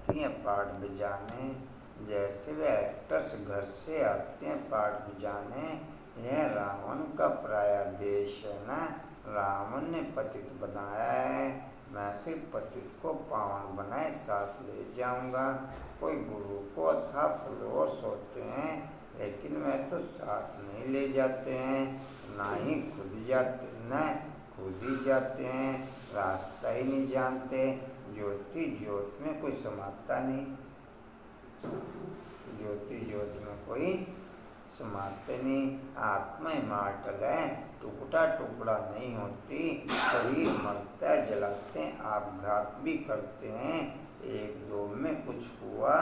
आती हैं पाठ बजाने, जैसे वे एक्टर्स घर से आते हैं पाठ बजाने। यह रावण का प्रायादेश है ना, रावण ने पतित बनाया है, मैं फिर पतित को पावन बनाए साथ ले जाऊंगा। कोई गुरु को अथाह फॉलोअर्स होते हैं, लेकिन वह तो साथ नहीं ले जाते हैं, ना ही खुद ही जाते हैं, रास्ता ही नहीं जानते। ज्योति ज्योत में कोई समाता नहीं, ज्योति ज्योत में कोई समाते नहीं। आत्मा इमॉर्टल है, टुकड़ा टुकड़ा नहीं होती। शरीर मरता है, जलाते हैं, आपघात भी करते हैं। एक दो में कुछ हुआ,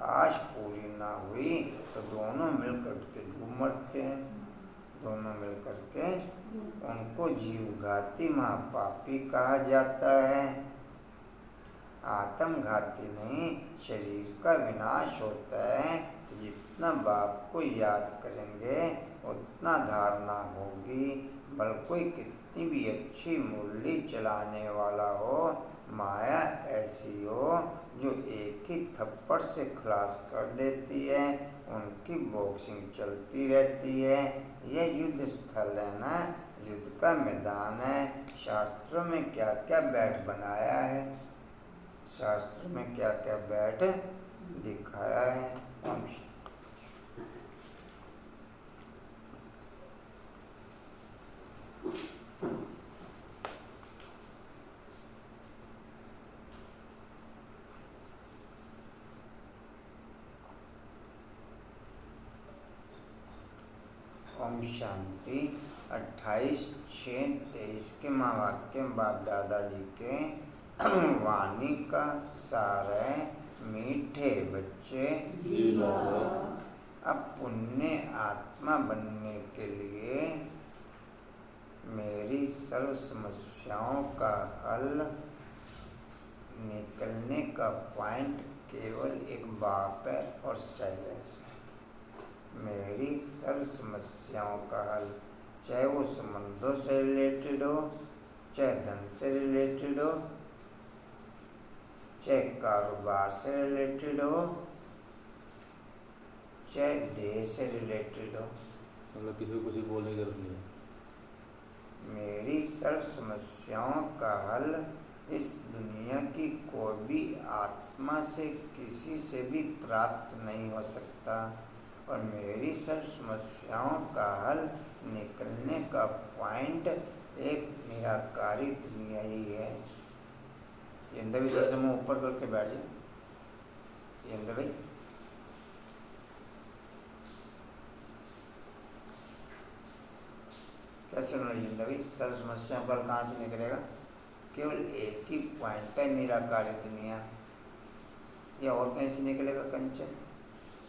आश पूरी ना हुई तो दोनों मिलकर के डूब मरते हैं। दोनों मिलकर के उनको जीवघाती महापापी कहा जाता है। आत्मघाती नहीं, शरीर का विनाश होता है। जितना बाप को याद करेंगे उतना धारणा होगी। बल कोई कितनी भी अच्छी मुरली चलाने वाला हो, माया ऐसी हो जो एक ही थप्पड़ से खलास कर देती है, उनकी बॉक्सिंग चलती रहती है। यह युद्ध स्थल है ना, युद्ध का मैदान है। शास्त्रों में क्या क्या बैठ बनाया है, शास्त्र में क्या क्या बैठ दिखाया है। ओम शांति। 28/6/23 के महावाक्य बाप दादाजी के वाणी का सार है। मीठे बच्चे, अब पुण्य आत्मा बनने के लिए मेरी सर्व समस्याओं का हल निकलने का पॉइंट केवल एक बाप है और साइलेंस है। मेरी सर्व समस्याओं का हल, चाहे वो संबंधों से रिलेटेड हो, चाहे धन से रिलेटेड हो, चाहे कारोबार से रिलेटेड हो, चाहे देह से रिलेटेड हो, मतलब किसी को कुछ बोलने की जरूरत नहीं है। मेरी सर्व समस्याओं का हल इस दुनिया की कोई भी आत्मा से किसी से भी प्राप्त नहीं हो सकता। और मेरी सर्व समस्याओं का हल निकलने का पॉइंट एक निराकारी दुनिया ही है। इंद्र भी थोड़ा सा मुँह ऊपर करके बैठ जाए। इंद्र भाई, क्या सुन रहे इंद्र भाई? सर्व समस्याओं का हल कहाँ से निकलेगा? केवल एक ही पॉइंट है, निराकारी दुनिया। या और कहीं से निकलेगा कंचन?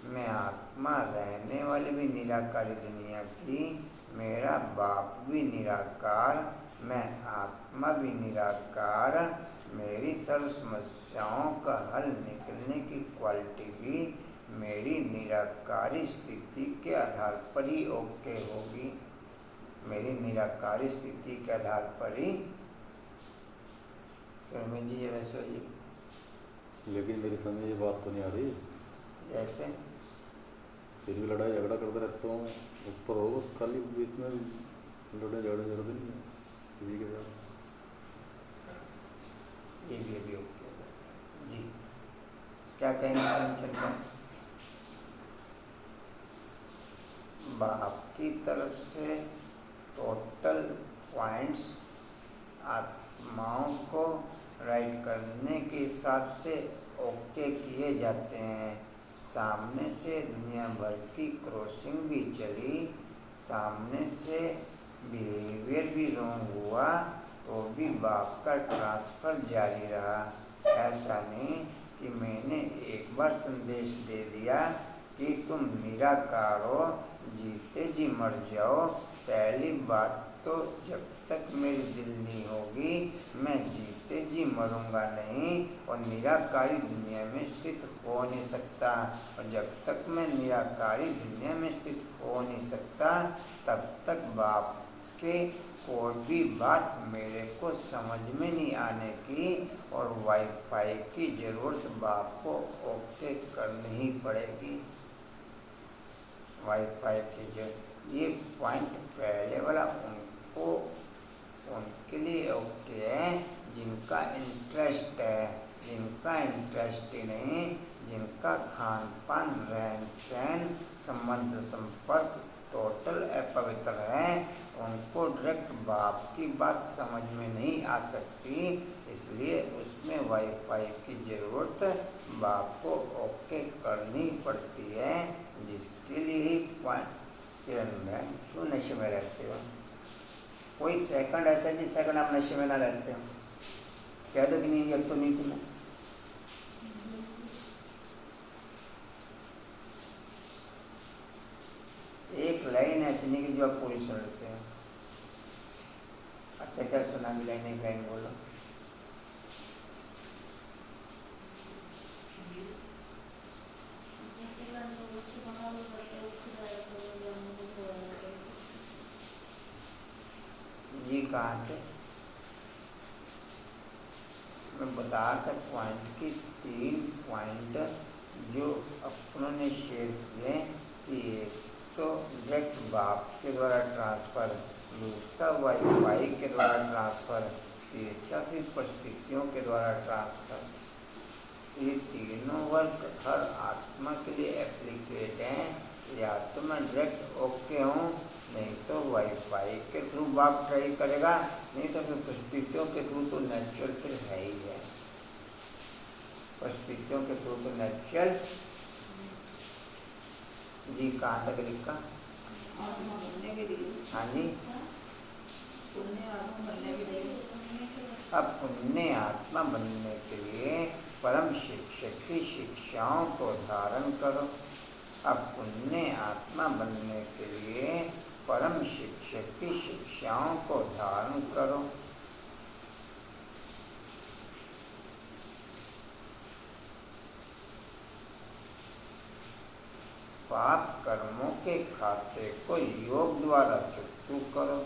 मैं आत्मा रहने वाली भी निराकारी दुनिया की, मेरा बाप भी निराकार, मैं आत्मा भी निराकार। मेरी सर्व समस्याओं का हल निकलने की क्वालिटी भी मेरी निराकारी स्थिति के आधार पर ही ओके होगी। मेरी निराकारी स्थिति के आधार पर ही फिर जी वैसे ही। लेकिन मेरी समझ ये बात तो नहीं आ रही। जैसे फिर भी लड़ाई झगड़ा करते रहता हूँ, ऊपर हो बस, खाली बीच में लड़ाई झगड़ा जरूरत नहीं है किसी के साथ। ये भी अभी ओके जी। क्या कहेंगे कंचन का? बाप की तरफ से टोटल पॉइंट्स आत्माओं को राइट करने के हिसाब से ओके किए जाते हैं। सामने से दुनिया भर की क्रॉसिंग भी चली, सामने से बिहेवियर भी रॉन्ग हुआ, तो भी बाप का ट्रांसफ़र जारी रहा। ऐसा नहीं कि मैंने एक बार संदेश दे दिया कि तुम निराकार हो, जीते जी मर जाओ। पहली बात तो जब तक मेरी दिल नहीं होगी मैं जीते जी मरूंगा नहीं और निराकारी दुनिया में स्थित हो नहीं सकता। और जब तक मैं निराकारी दुनिया में स्थित हो नहीं सकता तब तक बाप के कोई भी बात मेरे को समझ में नहीं आने की और वाईफाई की ज़रूरत बाप को ओके करनी ही पड़ेगी। वाईफाई की जरूरत, ये पॉइंट पहले वाला उनके लिए ओके है जिनका इंटरेस्ट है। जिनका इंटरेस्ट ही नहीं, जिनका खान पान रहन सहन संबंध संपर्क टोटल अपवित्र है, उनको डायरेक्ट बाप की बात समझ में नहीं आ सकती। इसलिए उसमें वाईफाई की ज़रूरत बाप को ओके करनी पड़ती है, जिसके लिए ही किरण बहन क्यों नशे में रहते हो? कोई सेकंड ऐसा जिस सेकंड आप नशे में ना रहते हो? कह दो कि नहीं, अब तो नहीं थी ना। एक लाइन ऐसी नहीं कि जो आप पूरी सुन लेते हैं। अच्छा क्या सुना भी लाइन, एक लाइन बोलो। जी कहाँ थे? मैं बता था पॉइंट की 3 पॉइंट जो अपनों ने शेयर किए कि एक तो डायरेक्ट बाप के द्वारा ट्रांसफ़र, दूसरा वाईफाई के द्वारा ट्रांसफ़र, तीसरा फिर परिस्थितियों के द्वारा ट्रांसफ़र। ये तीनों वर्क हर आत्मा के लिए एप्लीकेट हैं। या तो मैं डायरेक्ट ओके हूँ, नहीं तो वाईफाई के थ्रू बाप ट्राई करेगा, नहीं तो फिर परिस्थितियों के थ्रू तो नेचुरल फिर है ही है। परिस्थितियों के थ्रू तो नेचुरल। जी कहाँ तक लिखा? हाँ जी, अब पुण्य आत्मा बनने के लिए परम शिक्षक की शिक्षाओं को धारण करो। अब पुण्य आत्मा बनने के लिए परम शिक्षक की शिक्षाओं को धारण करो। पाप कर्मों के खाते को योग द्वारा चुकतू करो।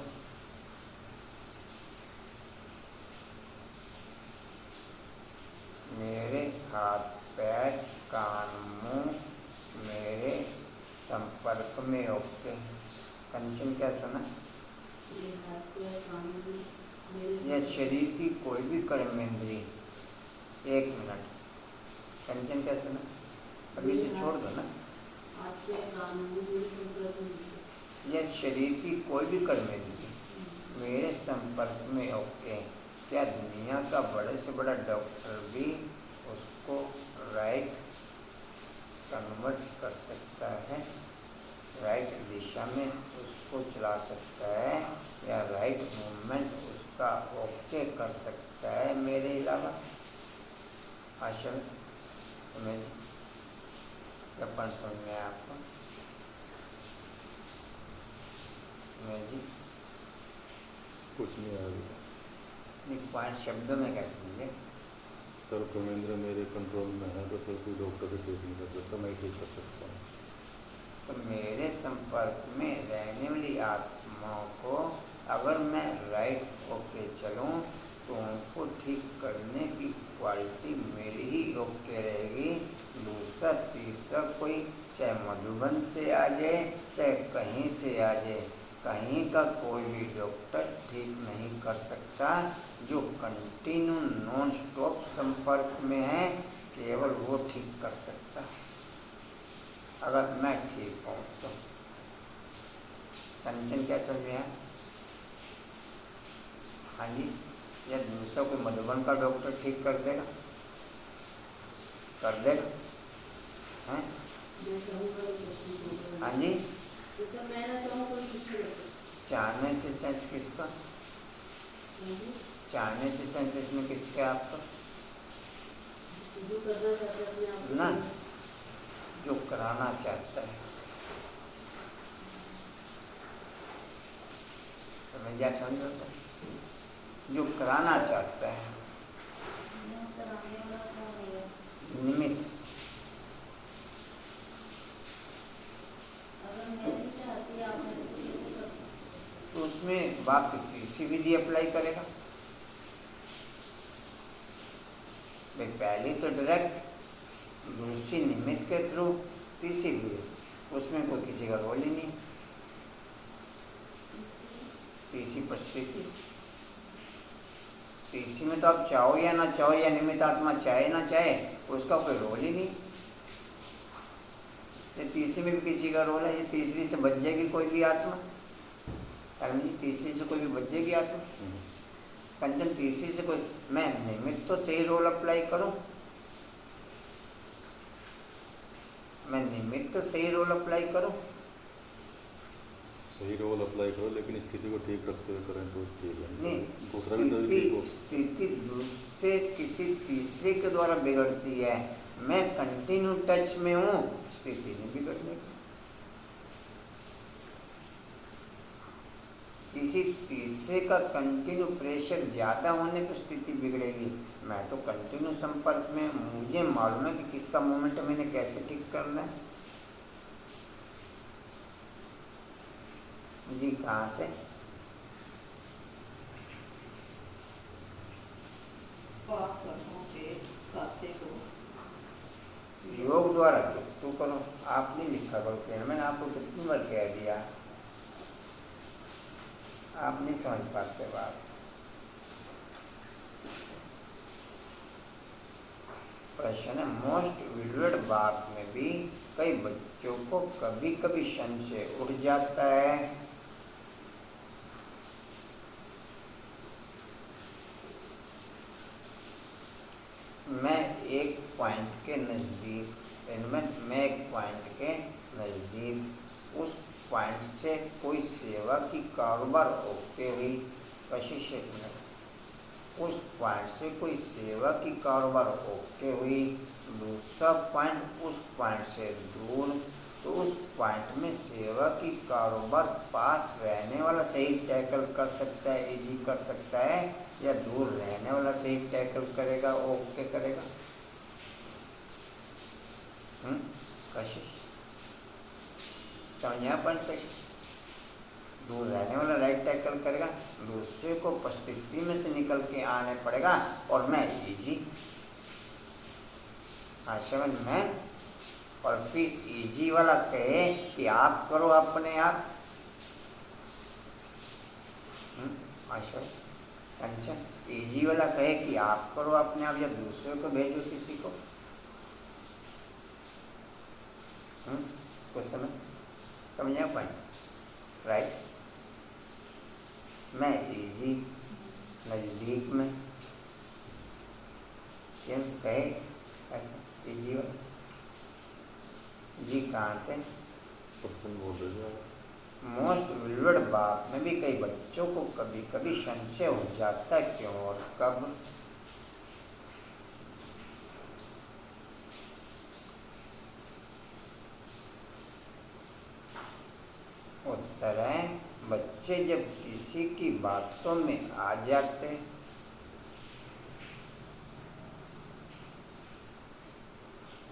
मेरे हाथ पैर कान मुंह मेरे संपर्क में ओके। कंचन क्या सुना? यह शरीर की कोई भी कर्मेंद्री। 1 मिनट, कंचन क्या सुना? अभी से छोड़ दो ना। यह शरीर की कोई भी कर्मेंद्री मेरे संपर्क में ओके। क्या दुनिया का बड़े से बड़ा डॉक्टर भी उसको राइट कन्वर्ट कर सकता है, राइट दिशा में उसको चला सकता है, या राइट मूवमेंट उसका ओके कर सकता है मेरे अलावा? आशा तुम्हें क्या पढ़ समझ में आपको? जी कुछ नहीं आ रही। पॉइंट शब्दों में क्या समझे? सर कर्मेंद्र मेरे कंट्रोल में है तो फिर कोई डॉक्टर भी ठीक नहीं कर सकता, मैं ठीक कर सकता हूँ। तो मेरे संपर्क में रहने वाली आत्माओं को अगर मैं राइट होके चलूँ तो उनको ठीक करने की क्वालिटी मेरी ही ओके रहेगी। दूसरा तीसरा कोई चाहे मधुबन से आ जाए चाहे कहीं से आ जाए, कहीं का कोई भी डॉक्टर ठीक नहीं कर सकता। जो कंटिन्यू नॉन स्टॉप संपर्क में है केवल वो ठीक कर सकता, अगर मैं ठीक हूँ तो। कंचन क्या समझ में आया? हाँ जी, या दूसरा कोई मधुबन का डॉक्टर ठीक कर देगा? कर देगा? हैं? हाँ जी, चाहने से सेंस किसका? चाहने से सेंस इसमें किसके? आपका ना, जो कराना चाहता है। समझ जा? समझ सकता है जो कराना चाहता है, निमित्त। तो उसमें बाप की दूसरी विधि अप्लाई करेगा। भाई पहली तो डायरेक्ट, दूसरी निमित्त के थ्रू, तीसरी विधि उसमें कोई किसी का रोल ही नहीं। तीसरी परिस्थिति, तीसरी में तो आप चाहो या ना चाहो, या निमित्त आत्मा चाहे ना चाहे, उसका कोई रोल ही नहीं। ये तीसरी में भी किसी का रोल है। ये तीसरी से बच जाएगी कोई भी आत्मा, कारण जी तीसरी से कोई भी बच जाएगी आत्मा। कंचन तीसरी से कोई, मैं निमित्त तो सही रोल अप्लाई करूं, मैं निमित्त तो सही रोल अप्लाई करूं, सही रोल अप्लाई करो, लेकिन स्थिति को ठीक रखते हुए करें तो ठीक है। नहीं, दूसरा भी तो ठीक हो। स्थिति दूसरे किसी तीसरे के द्वारा बिगड़ती है। मैं कंटिन्यू टच में हूँ, स्थिति नहीं बिगड़ने की। किसी तीसरे का कंटिन्यू प्रेशर ज़्यादा होने पर स्थिति बिगड़ेगी। मैं तो कंटिन्यू संपर्क में, मुझे मालूम है कि किसका मोमेंट मैंने कैसे ठीक करना है। जी कहाँ थे? योग द्वारा तू करो, आप नहीं लिखा करो पेन। मैंने आपको कितनी बार कह दिया, आप नहीं समझ पाते बात। प्रश्न है, मोस्ट विलुएड बात में भी कई बच्चों को कभी कभी संशय उठ जाता है। मैं एक पॉइंट के नज़दीक, मैं एक पॉइंट के नज़दीक, उस पॉइंट से कोई सेवा की कारोबार होते हुई कशिश में, उस पॉइंट से कोई सेवा की कारोबार होते हुई दूसरा पॉइंट उस पॉइंट से दूर, तो उस पॉइंट में सेवा की कारोबार पास रहने वाला सही टैकल कर सकता है, इजी कर सकता है, या दूर रहने वाला सही टैकल करेगा, ओके करेगा? कशिश समझा? पर कशिश दूर रहने वाला राइट टैकल करेगा, दूसरे को परिस्थिति में से निकल के आने पड़ेगा, और मैं इजी आशा में, और फिर इजी वाला कहे कि आप करो अपने आप। आशा कंचन इजी वाला कहे कि आप करो अपने आप, या दूसरे को भेजो किसी को। कुछ समझा पाए? राइट, मैं इजी नज़दीक में, क्यों कहे ऐसा इजी वाला? जी कहाँ थे? पर्सन बोल रहे हैं। मोस्ट विलुएड बात में भी कई बच्चों को कभी कभी संशय हो जाता है, क्यों और कब? उत्तर है, बच्चे जब किसी की बातों में आ जाते,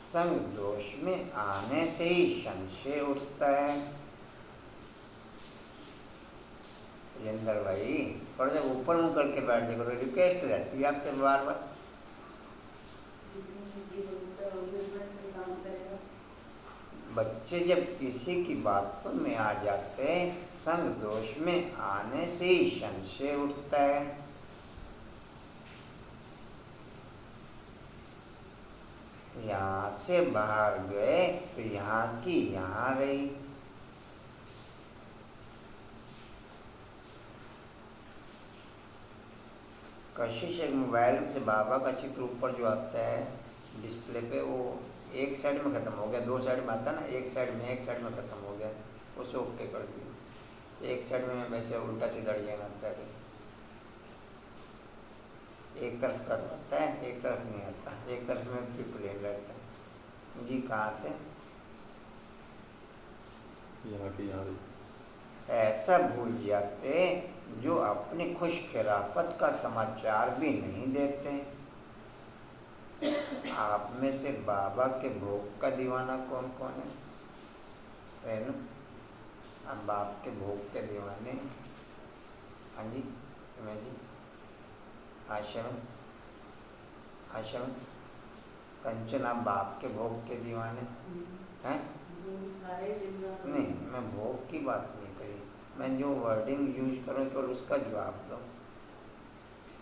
संग दोष में आने से ही संशय उठता है। जिंदर भाई थोड़ा सा ऊपर मुँह करके बैठ जाए करो, रिक्वेस्ट रहती है आपसे बार बार। बच्चे जब किसी की बातों में आ जाते हैं, संग दोष में आने से ही संशय उठता है। यहाँ से बाहर गए तो यहाँ की यहाँ रही। कशिश एक मोबाइल से बाबा का चित्र ऊपर जो आता है डिस्प्ले पे, वो एक साइड में ख़त्म हो गया, दो साइड में आता ना, एक साइड में ख़त्म हो गया, उसे ओके कर दिया। एक साइड में वैसे उल्टा सीधा डिजाइन आता है, एक तरफ का आता है, एक तरफ नहीं आता, एक तरफ में भी प्लेन रहता है। जी कहाँ आते? यहाँ की यहाँ ऐसा भूल जाते जो अपनी खुश खिराफत का समाचार भी नहीं देते। आप में से बाबा के भोग का दीवाना कौन कौन है? अब बाप के भोग के दीवाने? हाँ जी, में जी, आश्रम आश्रम कंचन, आप बाप के भोग के दीवाने हैं? नहीं, मैं भोग की बात नहीं करी, मैं जो वर्डिंग यूज करूँ केवल उसका जवाब दो।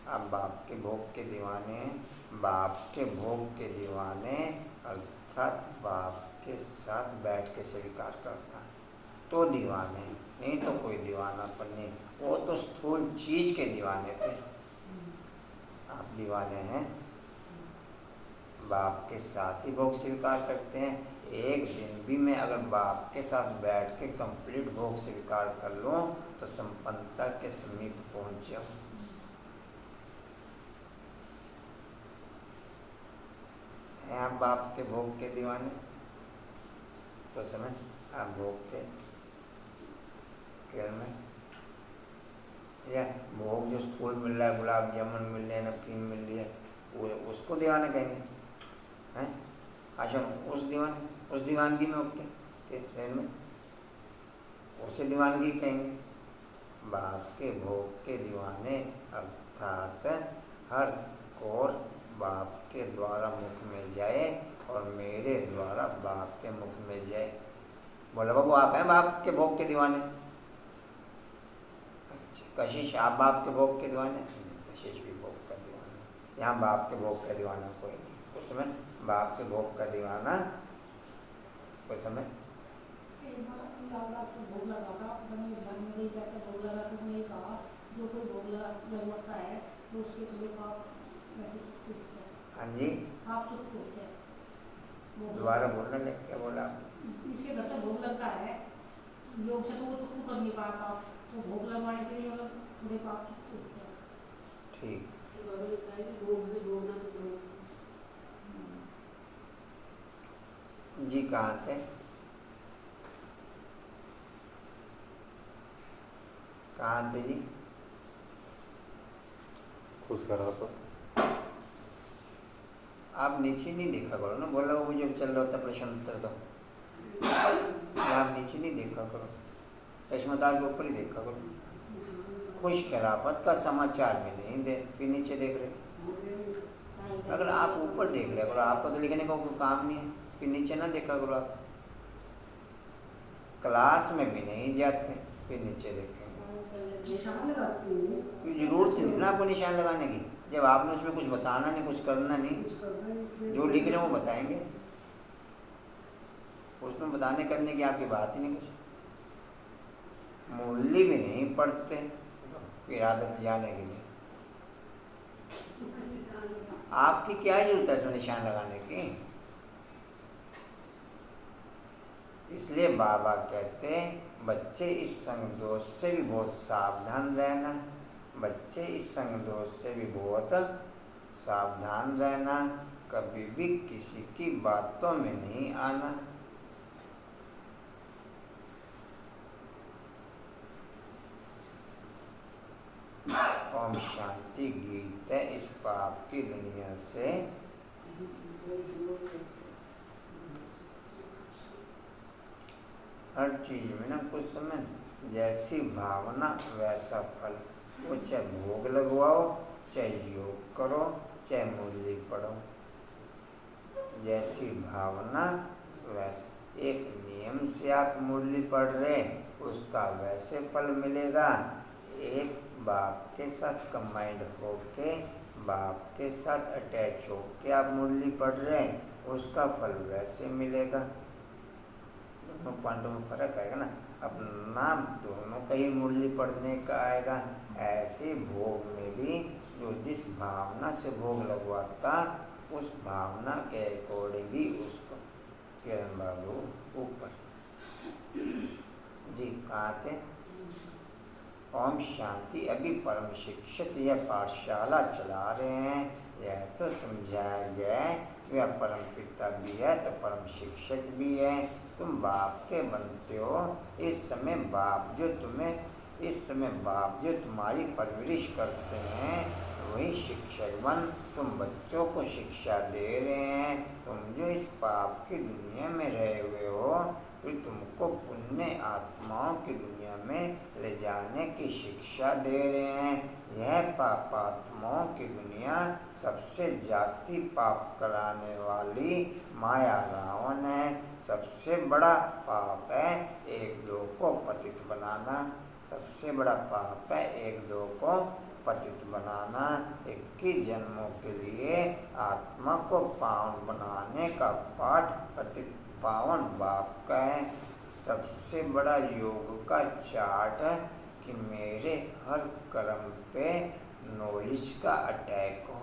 आप बाप के भोग के दीवाने, बाप के भोग के दीवाने अर्थात बाप के साथ बैठ के स्वीकार करता तो दीवाने, नहीं तो कोई दीवानापन नहीं। वो तो स्थूल चीज के दीवाने पे आप दीवाने हैं। बाप के साथ ही भोग स्वीकार करते हैं। एक दिन भी मैं अगर बाप के साथ बैठ के कंप्लीट भोग स्वीकार कर लूँ तो संपन्नता के समीप पहुँच जाऊँ। हैं आप बाप के भोग के दीवाने? तो समय आप भोग के केवल में या भोग जो स्थूल मिल रहा है, गुलाब जामुन मिल रहे हैं, नमकीन मिल रही है, वो उसको दीवाने कहेंगे हैं? अच्छा, उस दीवानगी में ओके के ट्रेन में उसे दीवानगी कहेंगे। बाप के भोग के दीवाने अर्थात हर कोर बाप के द्वारा मुख में जाए और मेरे द्वारा बाप के मुख में जाए। बोला बाबू आप हैं बाप के भोग के दीवाने? अच्छा, कशिश आप बाप के भोग के दीवाने? कशिश भी भोग का दीवाना। यहाँ बाप के भोग का दीवाना कोई नहीं। उस समय बाप के भोग का दीवाना कोई समय भोग लगा था, भोग लगा तो उसने कहा जो कोई भोग लगवाता है तो उसके थोड़े पाप वैसे चुप होते हैं। हाँ जी, आप चुप होते हैं। दोबारा बोलना नहीं, क्या बोला? इसके घर से भोग लगता है, योग से तो वो चुप कर नहीं पाया पाप, तो भोग लगवाने से मतलब थोड़े पाप चुप होते हैं। ठीक, भोग से भोग जी कहाँ थे? कहाँ थे जी? खुश करा पर आप नीचे नहीं देखा करो ना, बोला वो जब चल रहा होता प्रश्न उत्तर दो। आप नीचे नहीं देखा करो, चश्मदार के ऊपर ही देखा करो। खुश खराफत का समाचार में नहीं दे, फिर नीचे देख रहे। अगर आप ऊपर देख रहे करो, आपको तो लिखने का कोई काम नहीं है, फिर नीचे ना देखा करो। आप क्लास में भी नहीं जाते फिर नीचे देखेंगे तो जरूरत नहीं ना आपको निशान लगाने की, जब आपने उसमें कुछ बताना नहीं, कुछ करना नहीं, जो लिख रहे हैं वो बताएंगे, उसमें बताने करने की आपकी बात ही नहीं। कुछ मूल्य भी नहीं पढ़ते फिर आदत जाने के लिए। आपकी क्या जरूरत है इसमें निशान लगाने की? इसलिए बाबा कहते हैं बच्चे इस संग दोष से भी बहुत सावधान रहना, बच्चे इस संग दोष से भी बहुत सावधान रहना, कभी भी किसी की बातों में नहीं आना। ओम शांति गीत है इस पाप की दुनिया से हर चीज में ना कुछ समय जैसी भावना वैसा फल। वो चाहे भोग लगवाओ, चाहे योग करो, चाहे मुरली पढ़ो, जैसी भावना वैसा। एक नियम से आप मुरली पढ़ रहे उसका वैसे फल मिलेगा, एक बाप के साथ कंबाइंड होके, बाप के साथ अटैच होके आप मुरली पढ़ रहे हैं उसका फल वैसे मिलेगा। दोनों पॉइंटों में फर्क आएगा ना। अब नाम दोनों का ही मुरली पढ़ने का आएगा। ऐसे भोग में भी जो जिस भावना से भोग लगवाता उस भावना के अकॉर्डिंग ही उसको। किरण बाबू ऊपर जी कहाँ थे? ओम शांति। अभी परम शिक्षक यह पाठशाला चला रहे हैं, यह तो समझाया गया है कि वह परम पिता भी है तो परम शिक्षक भी है। तुम बाप के बनते हो। इस समय बाप जो तुम्हारी परवरिश करते हैं वही शिक्षक बन। तुम बच्चों को शिक्षा दे रहे हैं। तुम जो इस पाप की दुनिया में रहे हुए हो, फिर तुमको पुण्य आत्माओं की दुनिया में ले जाने की शिक्षा दे रहे हैं। यह पापात्माओं की दुनिया सबसे जास्ती पाप कराने वाली माया रावण है। सबसे बड़ा पाप है एक दो को पतित बनाना। सबसे बड़ा पाप है एक दो को पतित बनाना। 21 जन्मों के लिए आत्मा को पावन बनाने का पाठ पतित पावन बाप का है। सबसे बड़ा योग का चार्ट है कि मेरे हर कर्म पे नॉलेज का अटैक हो।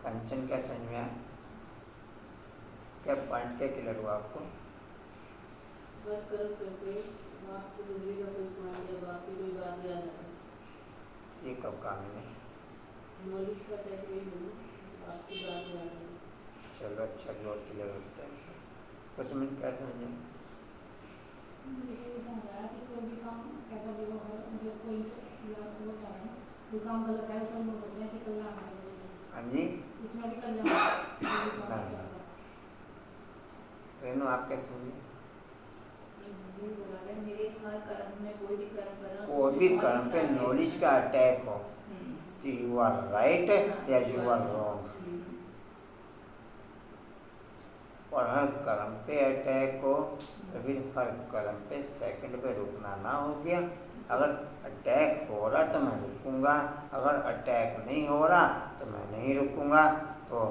कंचन क्या समझ में आया? क्या पॉइंट क्या क्लियर हुआ आपको? हर कर्म करके आपको दूसरे का कोई पॉइंट या बाप की कोई बात याद आता है। ये कब काम है? नहीं नॉलेज का टैग नहीं बोलूँ, आपकी बात याद है। चलो अच्छा भी और क्लियर होता है इसमें। कुछ समझ क्या समझे? मुझे ये समझाया कि कोई भी काम ऐसा भी हो, मतलब कोई होता है कोई काम गलत है तो हम बोलते हैं कि कल्याण है। हाँ जी इसमें भी कल्याण रेनू आप क्या समझे? मेरे हर कर्म में कोई भी कर्म करना, कोई भी कर्म पे नॉलेज का अटैक हो कि यू आर राइट या यू आर रॉन्ग, और हर कर्म पे अटैक हो तो फिर हर कर्म पे सेकंड पे रुकना ना हो गया। अगर अटैक हो रहा तो मैं रुकूंगा, अगर अटैक नहीं हो रहा तो मैं नहीं रुकूंगा। तो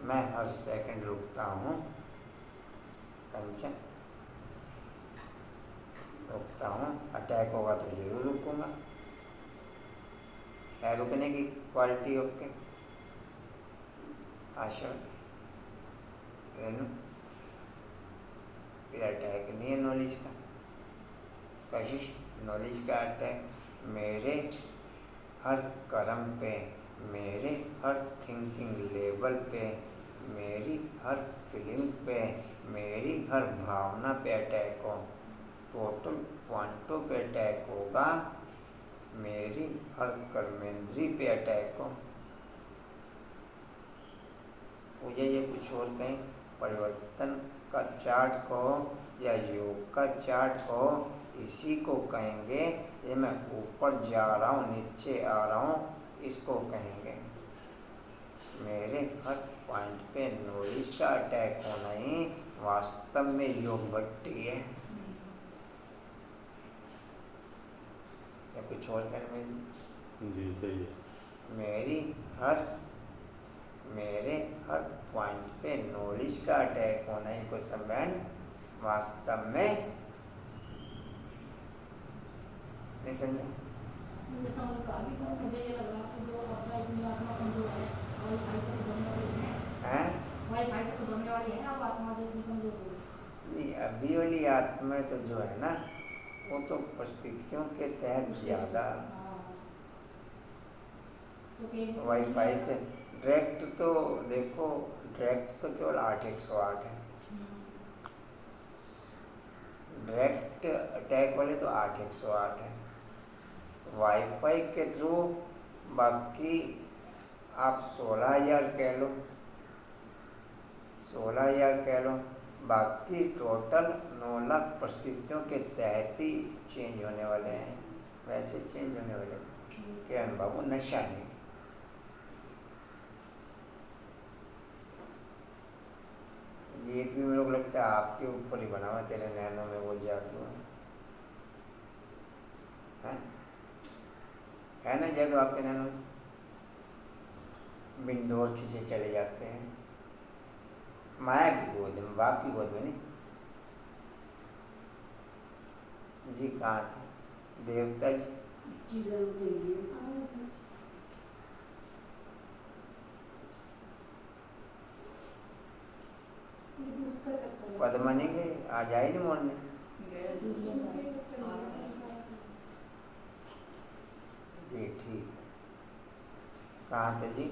मैं हर सेकंड रुकता हूँ। कंचन रुकता हूँ। अटैक होगा तो जरूर रुकूंगा। है रुकने की क्वालिटी ओके? आशा रेनू फिर अटैक नहीं है नॉलेज का। कशिश नॉलेज का अटैक मेरे हर कर्म पे, मेरे हर थिंकिंग लेवल पे, मेरी हर फीलिंग पे, मेरी हर भावना पे अटैक हो। टोटल पॉइंटों पे अटैक होगा। मेरी हर कर्मेंद्री पे अटैक हो। मुझे ये कुछ और कहें, परिवर्तन का चार्ट कहो या योग का चार्ट कहो, इसी को कहेंगे। ये मैं ऊपर जा रहा हूँ नीचे आ रहा हूँ, इसको कहेंगे। मेरे हर पॉइंट पे नॉलेज का अटैक होना ही वास्तव में योग भट्टी है। या कुछ और कहने में जी सही है। मेरे हर पॉइंट पे नॉलेज का अटैक होना ही कोई संबंध वास्तव में नहीं समझा? मुझे समझ तो आ गई, पर मुझे ये लग रहा है जो अपना इतनी आत्मा कमजोर है, वाईफाई से सुधरने वाली है, वाईफाई से सुधरने वाली है अब आत्मा जो इतनी कमजोर हो गई। नहीं, अभी वाली आत्मा तो जो है ना, वो तो परिस्थितियों के तहत ज़्यादा वाईफाई से डायरेक्ट तो देखो, डायरेक्ट तो केवल 8/108 है। डायरेक्ट अटैक वाले तो 8/108 है। वाईफाई के थ्रू बाकी आप 16,000 कह लो, 16,000 कह लो, बाकी टोटल 9 लाख परिस्थितियों के तहत ही चेंज होने वाले हैं। वैसे चेंज होने वाले किरण बाबू नशा नहीं। गीत भी मेरे को लगता है आपके ऊपर ही बना हुआ, तेरे नैनों में वो जादू है ना? जादू आपके नैनों में बिंडोर खींचे चले जाते हैं। माया की गोद में, बाप की गोद में नहीं जी। कहाँ थे देवता जी? पद्मनी के आज आई नहीं मोड़ने? जी ठीक। कहाँ थे जी?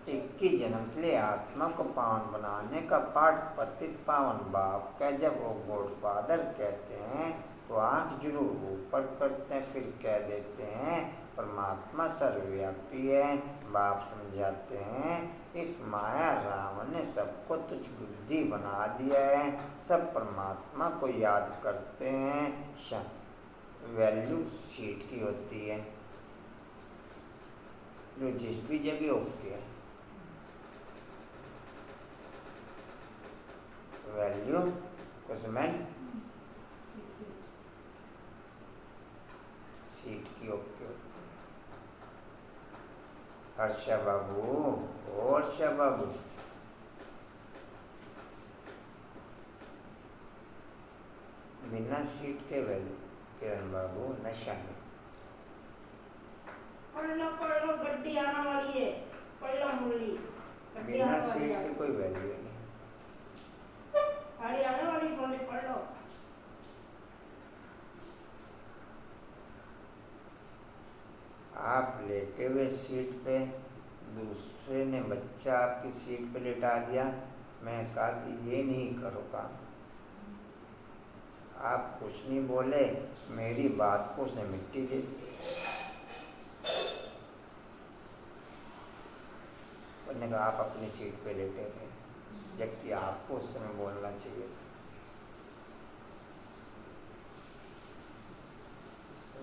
21 जन्म के लिए आत्मा को पावन बनाने का पाठ पतित पावन बाप का। जब वो गॉड फादर कहते हैं तो आँख जरूर ऊपर करते हैं, फिर कह देते हैं परमात्मा सर्वव्यापी है। बाप समझाते हैं इस माया रावण ने सबको तुच्छ बुद्धि बना दिया है। सब परमात्मा को याद करते हैं। वैल्यू सीट की होती है जो जिस भी जगह ओके है। वैल्यू कॉस्मेंट सीट की ओके होती है। हर्षा बाबू और हर्षा बाबू बिना सीट के वैल्यू किरण बाबू नशा में। पढ़ लो गड्डी आने वाली है, पढ़ लो मुरली, बिना सीट के कोई वैल्यू नहीं। गाड़ी आने वाली, पढ़ लो। आप लेटे हुए सीट पे, दूसरे ने बच्चा आपकी सीट पे लेटा दिया। मैं कहा कि ये नहीं करो काम। आप कुछ नहीं बोले, मेरी बात को उसने मिट्टी दे दी। उसने कहा आप अपनी सीट पे लेटे थे, जबकि आपको उस समय बोलना चाहिए।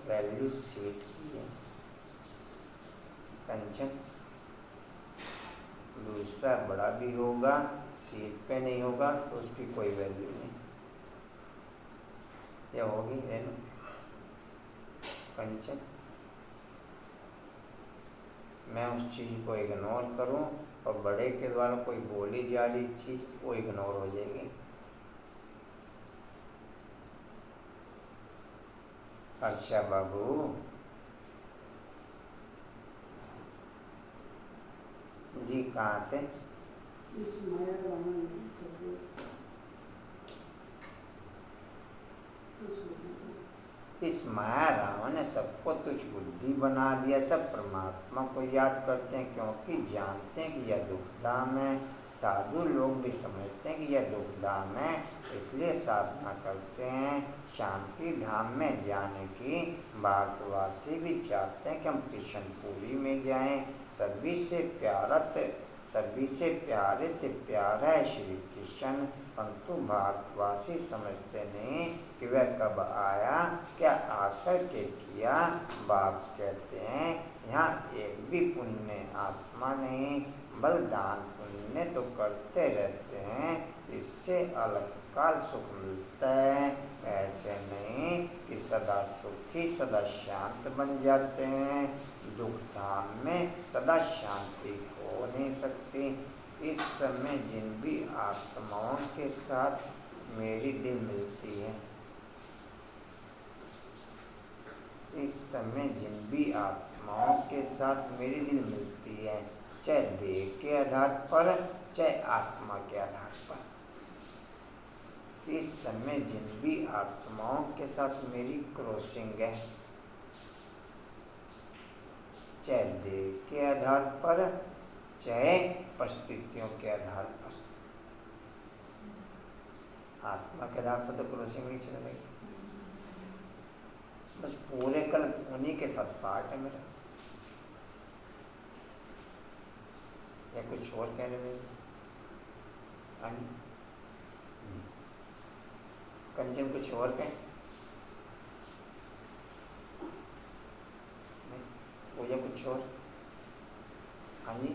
वैल्यू सीट की है। कंचन दूसरा बड़ा भी होगा, सीट पे नहीं होगा तो उसकी कोई वैल्यू नहीं। ये होगी रेनू कंचन। मैं उस चीज़ को इग्नोर करूं और बड़े के द्वारा कोई बोली जा रही चीज़ वो इग्नोर हो जाएगी। अच्छा बाबू जी कहाँ थे? इस माया रावण ने सबको तुच्छ बुद्धि बना दिया। सब परमात्मा को याद करते हैं क्योंकि जानते हैं कि यह दुखधाम है। साधु लोग भी समझते हैं कि यह दुखधाम है, इसलिए साधना करते हैं शांति धाम में जाने की। भारतवासी भी चाहते हैं कि हम किशनपुरी में जाएं। सभी से प्यारे थे प्यारा है श्री किशन, परंतु भारतवासी समझते नहीं कि वह कब आया, क्या आकर के किया। बाप कहते हैं यहाँ एक भी पुण्य आत्मा नहीं, बलिदान पुण्य तो करते रहते हैं, इससे अलग काल सुख मिलता है। ऐसे नहीं कि सदा सुखी सदा शांत बन जाते हैं। दुख धाम में सदा शांति हो नहीं सकती। इस समय जिन भी आत्माओं के साथ मेरी दिल मिलती है, इस समय जिन भी आत्माओं के साथ मेरी दिल मिलती है, चाहे देह के आधार पर चाहे आत्मा के आधार पर, इस समय जिन भी आत्माओं के साथ मेरी क्रॉसिंग है, चाहे देह के आधार पर चाहे परिस्थितियों के आधार पर, आत्मा के आधार पर तो क्रॉसिंग नहीं चल रही। बस पूरे कल उन्हीं के साथ पार्ट है मेरा। या कुछ और कहने में? हाँ जी कंचन कुछ और कहें? वो या कुछ और? हाँ जी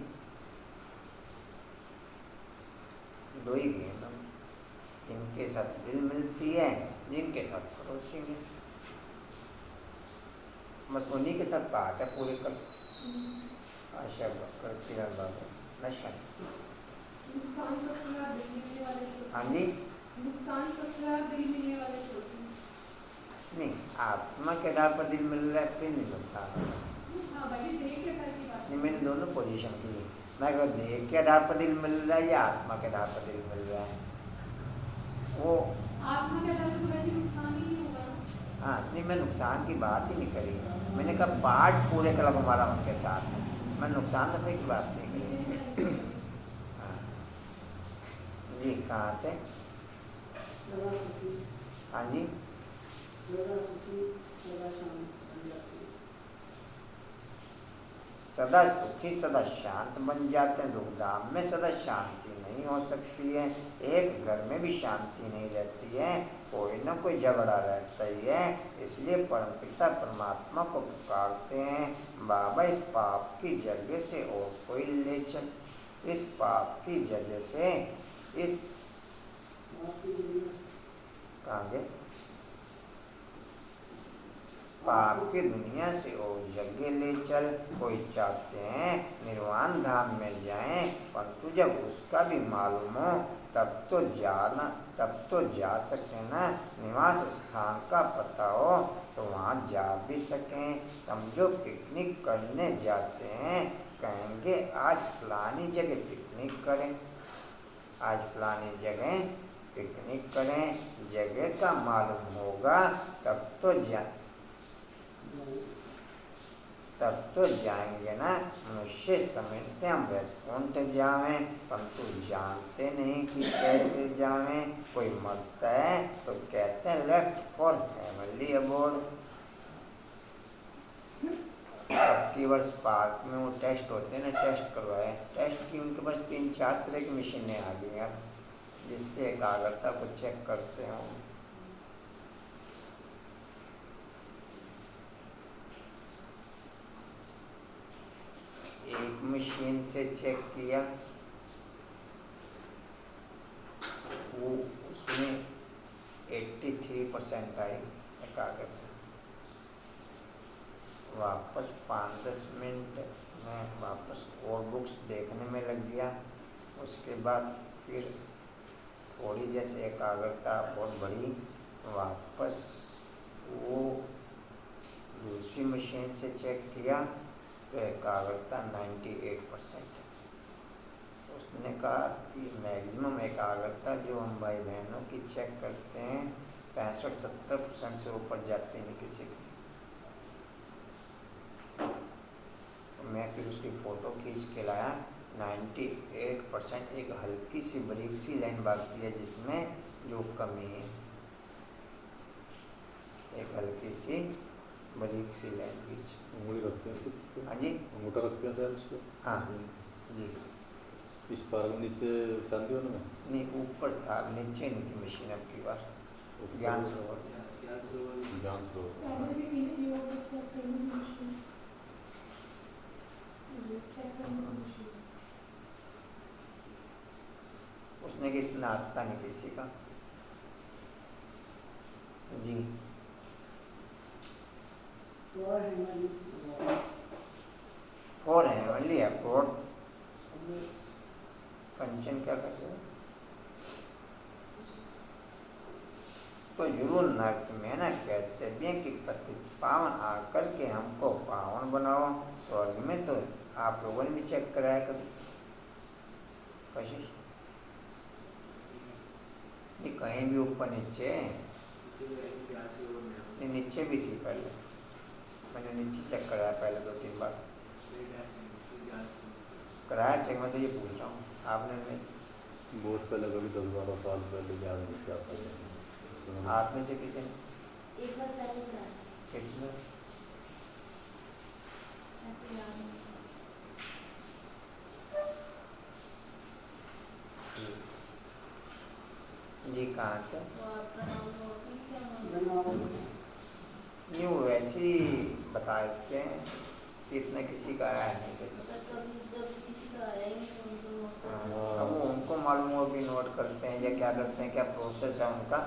दो ही गेम है, जिनके साथ दिल मिलती है, जिनके साथ क्रॉसिंग है, बस उन्हीं के साथ पार्ट है पूरे कल। आशा करती है बाबा नशा। हाँ जी नुकसान सबसे ज़्यादा दिल मिलने वाले से होते हैं। नहीं, आत्मा के आधार पर दिल मिल रहा है फिर नहीं नुकसान होगा। हाँ भाई देह के आधार की बात। नहीं, मैंने दोनों पोजीशन की है। मैं अगर देह के आधार पर दिल मिल रहा है या आत्मा के आधार पर दिल मिल रहा है, वो आत्मा के आधार पर तो वैसे नुकसान ही नहीं होगा। हाँ नहीं, मैं नुकसान की बात ही नहीं करी। मैंने कहा पार्ट पूरे क्लब हमारा उनके साथ है, मैं नुकसान दफे की बात नहीं करी। हाँ जी कहाँ थे? हाँ जी सदा सुखी सदा शांत बन जाते हैं। दुखधाम में सदा शांति नहीं हो सकती है। एक घर में भी शांति नहीं रहती है, कोई ना कोई झगड़ा रहता ही है। इसलिए परमपिता परमात्मा को पुकारते हैं, बाबा इस पाप की जगह से और कोई ले चल, इस पाप की जगह से, इस कहाँ गए, पाप की दुनिया से और जगह ले चल। कोई चाहते हैं निर्वाण धाम में जाएं, परंतु जब उसका भी मालूम हो तब तो जा सके ना। निवास स्थान का पता हो तो वहाँ जा भी सकें। समझो पिकनिक करने जाते हैं, कहेंगे आज फलानी जगह पिकनिक करें, आज फलानी जगह पिकनिक करें। जगह का मालूम होगा तब तो जाएंगे ना। मनुष्य समझते हम वैकुंठ जावें, परंतु जानते नहीं कि कैसे जावें। कोई मरता है तो कहते हैं लेफ्ट फॉर हेवनली अबोर्ड। अब की वर्ष पार्क में वो टेस्ट होते हैं ना, टेस्ट करवाए, टेस्ट की उनके पास 3-4 तरह की मशीनें आ गई हैं जिससे एकाग्रता को चेक करते हो। एक मशीन से चेक किया, वो उसमें 83% आई एकाग्रता। वापस 5-10 मिनट में वापस और बुक्स देखने में लग गया। उसके बाद फिर थोड़ी जैसे एकाग्रता बहुत बढ़ी, वापस वो दूसरी मशीन से चेक किया तो एकाग्रता 98%। उसने कहा कि मैक्सिमम एकाग्रता जो हम भाई बहनों की चेक करते हैं 65-70% से ऊपर जाती नहीं किसी की। तो मैं फिर उसकी फ़ोटो खींच के लाया, 98% एक हल्की सी बारीक सी लाइन बाकी है जिसमें जो कमी है, एक हल्की सी बारीक सी लाइन बीच। उंगली रखते हैं, हाँ जी, अंगूठा रखते हैं शायद उसको। हाँ जी। इस पार में नीचे शांति वन में नहीं, ऊपर था, नीचे नहीं थी मशीन। अब की बार ज्ञान सरोवर ज्ञान सरोवर पहले भी नहीं वो चेक करने की मशीन, चेक करने की मशीन। उसने कि इतना आता नहीं किसी का जी। फॉर हेवनली अबोर्ड कंचन क्या कहते हैं, तो जरूर नरक में ना कहते भी कि पति पावन आकर के हमको पावन बनाओ। स्वर्ग में तो आप लोगों ने भी चेक कराया कभी कशिश? ये कहीं भी ऊपर नीचे, नीचे भी थी पहले, मैंने नीचे चेक कराया पहले 2-3 बार कराया चेक। मैं तो ये पूछ रहा हूँ, आपने नहीं? बहुत पहले, कभी 10-12 साल पहले याद नहीं क्या था। आप में से किसी ने? एक बार पहले कराया, कितने? ऐसे याद नहीं। जी कहाँ थे? वो आपका नाम होती क्या? नहीं, वो वैसे ही बता देते हैं कि इतना किसी का आया नहीं कैसे। जब किसी का आया ही नहीं तो उनको नोट करना। अब वो उनको मालूम हो भी नोट करते हैं या क्या करते हैं, क्या प्रोसेस है उनका,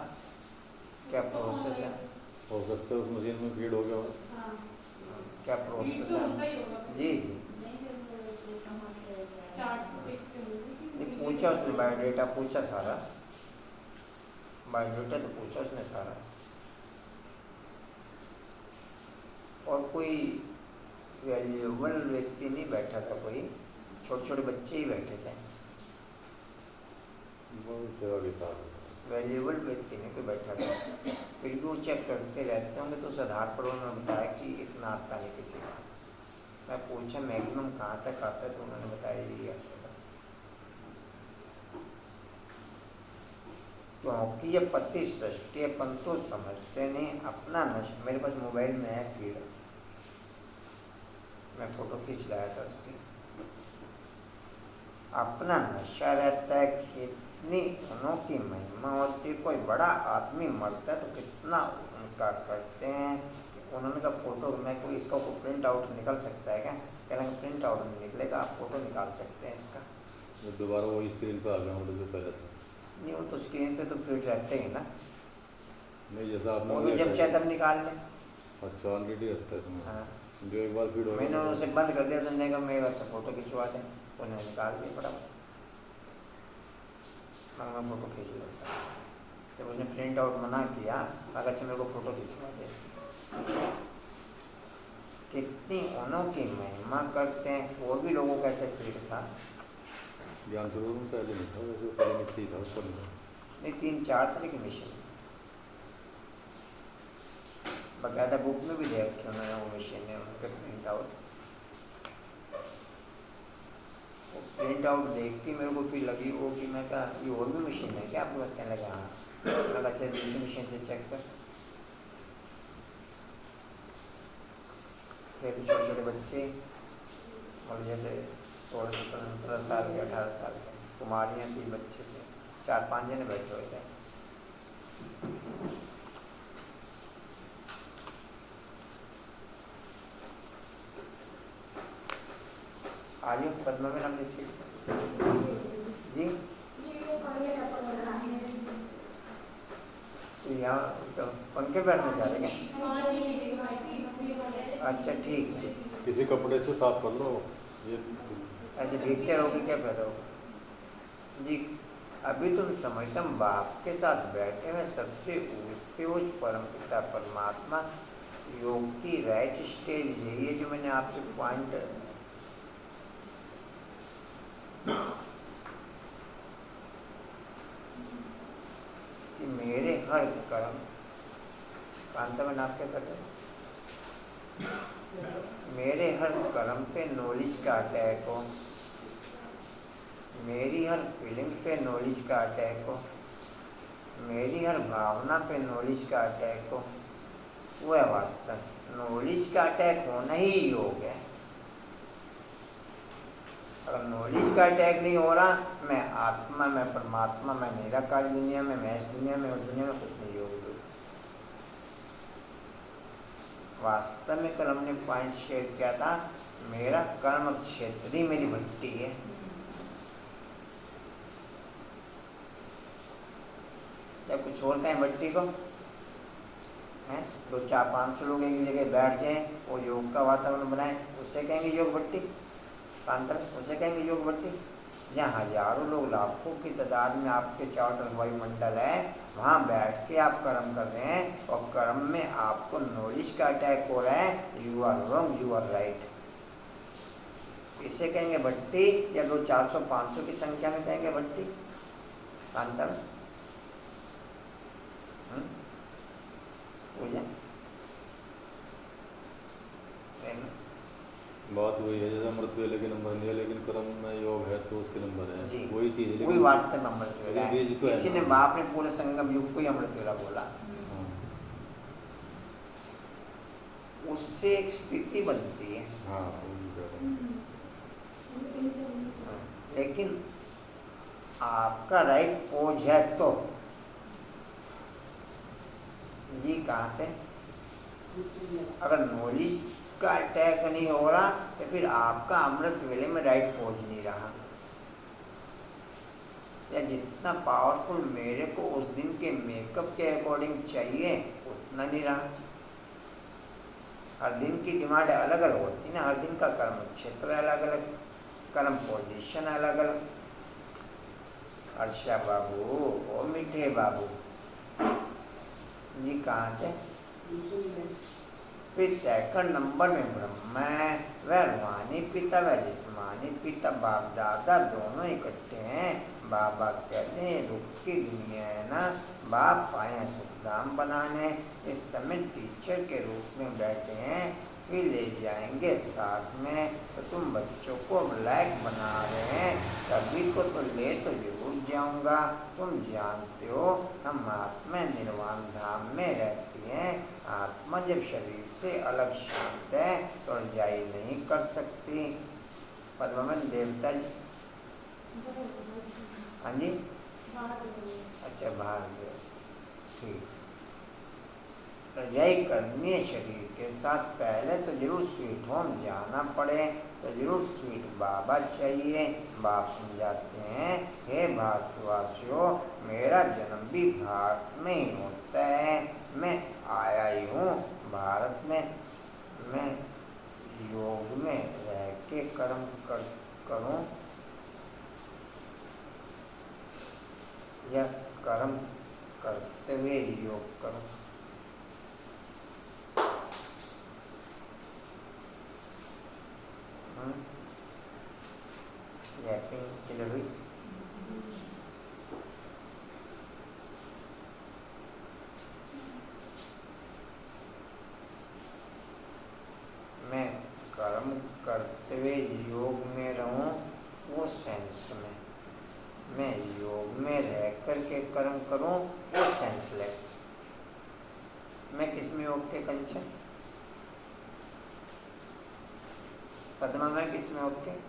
क्या प्रोसेस है? हो सकता है उस मशीन में भीड़ हो गया हो। हाँ, क्या प्रोसेस तो है? उनका ही होगा। जी जी। नहीं फिर वो कहाँ से आया? चार्ट देखते हुए नहीं, पूछा उसने, बायोडेटा पूछा सारा, बायोडेटा तो पूछा उसने सारा। और कोई वैल्यूएबल व्यक्ति नहीं बैठा था, कोई छोटे छोटे बच्चे ही बैठे थे। बहुत सेवा के साथ वैल्यूएबल व्यक्ति नहीं कोई बैठा था, फिर भी वो चेक करते रहते होंगे। तो उस आधार पर उन्होंने बताया कि इतना आता नहीं किसी का। मैं पूछा मैक्सिमम कहाँ तक आता है, तो उन्होंने बताया यही आता है बस। क्योंकि ये पति सृष्टि है, परंतु समझते नहीं अपना नशा। मेरे पास मोबाइल में है फीड, मैं फोटो खींच लाया था उसकी। अपना नशा रहता है, कितनी अनोखी महिमा होती है। कोई बड़ा आदमी मरता है तो कितना उनका करते हैं। उन्होंने कहा फोटो मैं कोई इसका को प्रिंट आउट निकल सकता है क्या? कह रहे हैं प्रिंट आउट नहीं निकलेगा, आप फोटो निकाल सकते हैं इसका। दोबारा वही स्क्रीन पे आ गया हूँ जो पहले था। नहीं, वो तो स्क्रीन पे तो फिट रहते ही ना, नहीं जैसा आपने वो तो जब चाहे तब निकाल लें। अच्छा ऑलरेडी रहता है इसमें। हाँ, जो एक बार फीड हो मैंने उसे बंद कर दिया तो नहीं, मैं अच्छा फोटो खिंचवा दें, उन्हें निकाल दिया फटाफट। मैं फ़ोटो खींच लेता। जब उसने प्रिंट आउट मना किया, अगर अच्छा मेरे को फ़ोटो खिंचवा दे इसकी। कितनी अनोखी महिमा करते हैं। और भी लोगों का ऐसे फीड था, ज्ञान स्वरूप में पहले नहीं था, वैसे पहले नीचे ही था, ऊपर नहीं 3-4 तरह की मशीन बाकायदा बुक में भी दे रखी उन्होंने वो मशीन है, उनके प्रिंट आउट। प्रिंट आउट देख के मेरे को फिर लगी वो कि मैं कहा ये और भी मशीन है क्या आपके पास? कहने लगा हाँ। मैं अच्छा दूसरी मशीन से चेक कर। फिर तो छोटे छोटे बच्चे और जैसे 16-17 साल के 18 साल के कुमारियाँ थी, बच्चे थे, 4-5 जने बैठे हुए थे। आइए पद्मा में नाम किसी जी यहाँ तो पंखे बैठना चाह रहे हैं। अच्छा ठीक है, किसी कपड़े से साफ कर लो ये। ऐसे भीगते रहोगे क्या फायदा होगा जी। अभी तुम समझते हम बाप के साथ बैठे हैं, सबसे ऊंचते उच्च परम पिता परमात्मा योग की राइट स्टेज यही है जो मैंने आपसे पॉइंट कि मेरे हर कर्म कांता में नाप के कर मेरे हर कर्म पे नॉलेज का अटैक हो, मेरी हर फीलिंग पे नॉलेज का अटैक हो, मेरी हर भावना पे नॉलेज का अटैक हो, वो है वास्तव। नॉलेज का अटैक होना ही योग है। अगर नॉलेज का अटैक नहीं हो रहा, मैं आत्मा, मैं परमात्मा, मैं निराकार दुनिया में, मैं इस दुनिया में, उस दुनिया में कुछ नहीं योग। वास्तव में कल हमने पॉइंट शेयर किया था, मेरा कर्म क्षेत्र ही मेरी भट्टी है। जब कुछ और कहें भट्टी को हैं, 2-4-500 लोग एक जगह बैठ जाएं और योग का वातावरण बनाएं, उससे कहेंगे योग भट्टी। कांतर उसे कहेंगे योग भट्टी। जहाँ हजारों लोग, लाखों की तादाद में आपके चारों तरफ वायुमंडल है, वहाँ बैठ के आप कर्म कर रहे हैं और कर्म में आपको नॉलेज का अटैक हो रहा है। You are wrong, you are right. इसे कहेंगे भट्टी, या 200-400-500 की संख्या में कहेंगे भट्टी। कांतर पूजा बात वही है, जैसे अमृत वेले के नंबर नहीं है, लेकिन कर्म में योग है तो उसके नंबर है। जी, वही चीज है, वही वास्तव में अमृत वेला है। तो इसी ने बाप ने पूरे संगम युग को ही अमृत वेला बोला। उससे एक स्थिति बनती है। लेकिन आपका राइट पोज है तो जी कहाँ थे? अगर नॉलेज का अटैक नहीं हो रहा तो फिर आपका अमृत वेले में राइट पोज नहीं रहा, या जितना पावरफुल मेरे को उस दिन के मेकअप के अकॉर्डिंग चाहिए उतना नहीं रहा। हर दिन की डिमांड अलग अलग होती है ना, हर दिन का कर्म क्षेत्र अलग अलग, कर्म पोजीशन अलग अलग। अर्षा बाबू, ओ मीठे बाबू जी कहाँ थे? फिर सेकंड नंबर में ब्रह्म है, वह रूहानी पिता व जिस्मानी पिता, बाप दादा दोनों इकट्ठे हैं। बाबा कहते हैं रुख की दुनिया है ना, बाप आए सुखधाम बनाने। इस समय टीचर के रूप में बैठे हैं, फिर ले जाएंगे साथ में। तो तुम बच्चों को लायक बना रहे हैं, सभी को तो ले तो जरूर जाऊंगा। तुम जानते हो हम आत्मा निर्वाण धाम में रहती हैं। आत्मा जब शरीर से अलग शांत है तो रजाई नहीं कर सकती। पद्मवन देवता जी, हाँ जी, अच्छा बाहर गए, ठीक। रजाई करनी है शरीर के साथ, पहले तो जरूर स्वीट होम जाना पड़े तो जरूर स्वीट बाबा चाहिए। बाप समझाते हैं, हे भारतवासियों, मेरा जन्म भी भारत में ही होता है। मैं आया ही हूँ भारत में। मैं योग में रह के कर्म करूँ या कर्म करते हुए योग करूँ। क्लियर हुई? मैं कर्म करते हुए योग में रहूं, वो सेंस में। मैं योग में रह करके कर्म करूं, वो सेंसलेस। मैं किस में योग के कंचन? पद्मा में किस में योग के?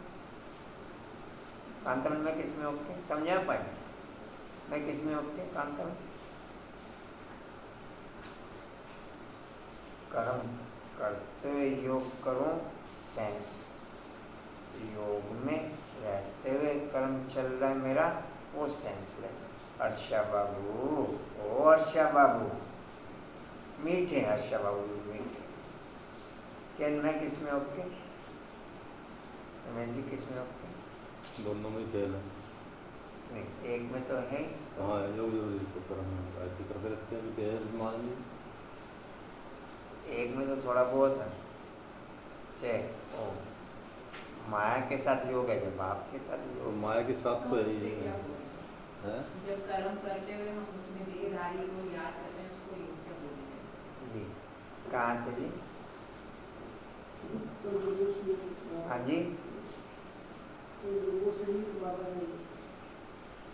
कांतमन में किस में योग के? समझा पाए? मैं किस में योग के? कांतमन कर्म करते हुए योग करूं, सेंस। योग में रहते हुए कर्म चल रहा है मेरा, वो सेंसलेस। हर्षा बाबू, ओ हर्षा बाबू, मीठे हर्षा बाबू, मीठे। क्या मैं किस में ओके? मैं जी किस में ओके? दोनों में फेल है। नहीं, एक में तो है। हाँ, योग कर्म ऐसे करते रहते हैं, देह मान ली। एक में तो थोड़ा बहुत है, चाहे ओ माया के साथ योग है, बाप के साथ योग। तो माया के साथ तो यही है। जब कर्म करते हुए हम उसमें देहधारी को याद करते हैं, उसको योग क्या बोलते हैं? जी, कहाँ थे जी? हाँ जी,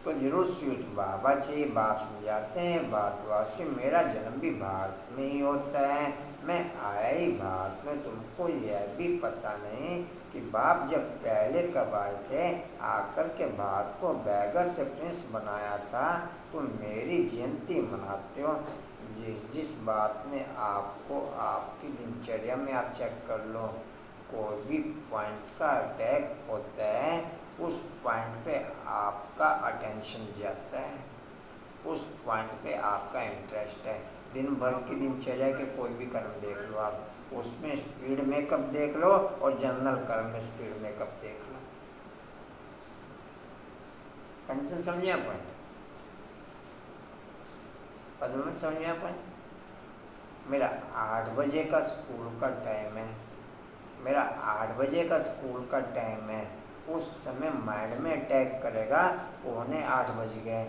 तो जरूर स्वीट बाबा चाहिए। बाप समझाते हैं, भारतवासी, मेरा जन्म भी भारत में ही होता है। मैं आया ही भारत में। तुमको यह भी पता नहीं कि बाप जब पहले कब आए थे, आकर के भारत को बैगर से प्रिंस बनाया था। तुम मेरी जयंती मनाते हो। जिस बात में आपको आपकी दिनचर्या में आप चेक कर लो, कोई भी पॉइंट का अटैक होता है, उस पॉइंट पे आपका अटेंशन जाता है, उस पॉइंट पे आपका इंटरेस्ट है। दिन भर की दिनचर्या के कोई भी कर्म देख लो आप, उसमें स्पीड मेकअप देख लो और जनरल कर्म में स्पीड मेकअप देख लो। कंचन समझे आप? पद्म समझे आप? मेरा 8 बजे का स्कूल का टाइम है, मेरा 8 बजे का स्कूल का टाइम है। उस समय माइंड में अटैक करेगा, 7:45 बज गए।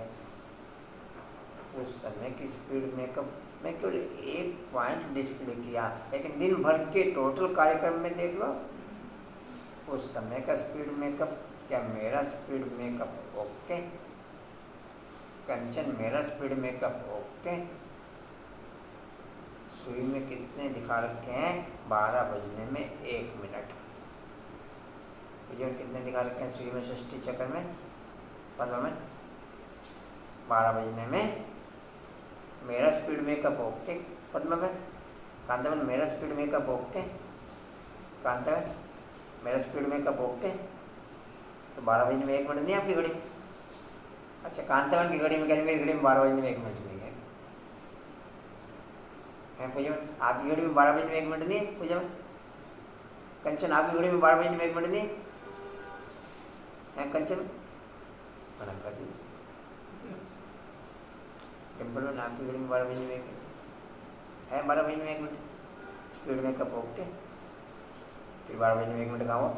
उस समय की स्पीड मेकअप मैं केवल एक पॉइंट डिस्प्ले किया, लेकिन दिन भर के टोटल कार्यक्रम में देख लो उस समय का स्पीड मेकअप। क्या मेरा स्पीड मेकअप ओके? कंचन, मेरा स्पीड मेकअप ओके? सुई में कितने दिखा रखे हैं? 12 बजने में 1 मिनट। कितने दिखा रखे हैं सुई में षष्ठी चक्र में? 15 में 12 बजने में मेरा स्पीड मेकअप ओके? पद्मा में कांतावन, मेरा स्पीड मेकअप ओके? कांतावन, मेरा स्पीड मेकअप ओके? तो 12 बजने में 1 मिनट नहीं आपकी घड़ी? अच्छा, कांतावन की घड़ी में कह, मेरी घड़ी में 12 बजने में 1 मिनट नहीं है। पूजा, आपकी घड़ी में 12 बजने में 1 मिनट नहीं है? पूजा में कंचन, आपकी घड़ी में 12 बजने में 1 मिनट नहीं है? कंचन मना कर दी। टेम्पल में आपकी घड़ी में 12 बजने में 1 मिनट है? 12 बजने में 1 मिनट स्पीड मेकअप ओके? फिर 12 बजने में 1 मिनट कहाँ हो?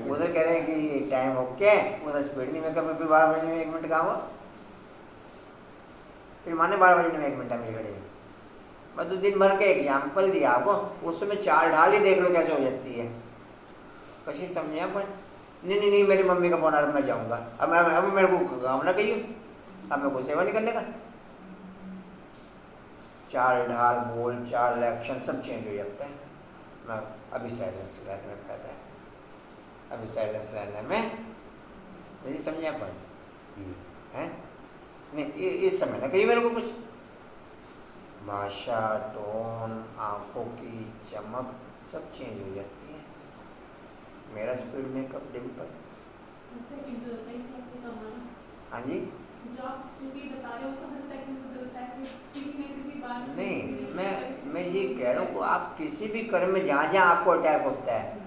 उधर कह रहे हैं कि टाइम ओके, उधर स्पीड नहीं मेकअप है, फिर 12 बजने में 1 मिनट कहाँ हो? फिर माने 12 बजने में 1 मिनट है मेरी घड़ी में। मैं तो दिन भर के एग्जाम्पल दिया आपको, उसमें चाल ढाल ही देख लो कैसे हो जाती है। कशी समझे अपन? नहीं, मेरी मम्मी का फोन आ रहा, मैं जाऊँगा। अब मेरे को काम ना कहिए, अब मेरे को सेवा नहीं करने का। चाल ढाल, बोल चाल, एक्शन सब चेंज हो जाता है। मैं अभी साइलेंस रहने में फायदा है, अभी साइलेंस रहने में नहीं समझे अपन हैं? नहीं इस समय ना कहिए मेरे को कुछ। भाषा, टोन, आंखों की चमक सब चेंज हो जाती है। मेरा स्पीड मेकअप डिम्पल। सेकंड बदलता है इसका कोई कमाल। हाँ जी। जो आप स्कूटी बता रहे हो तो हर सेकंड बदलता है, किसी न किसी बात में, नहीं, मैं ये कह रहा हूँ कि आप किसी भी कर्म में जहाँ जहाँ आपको अटैक होता है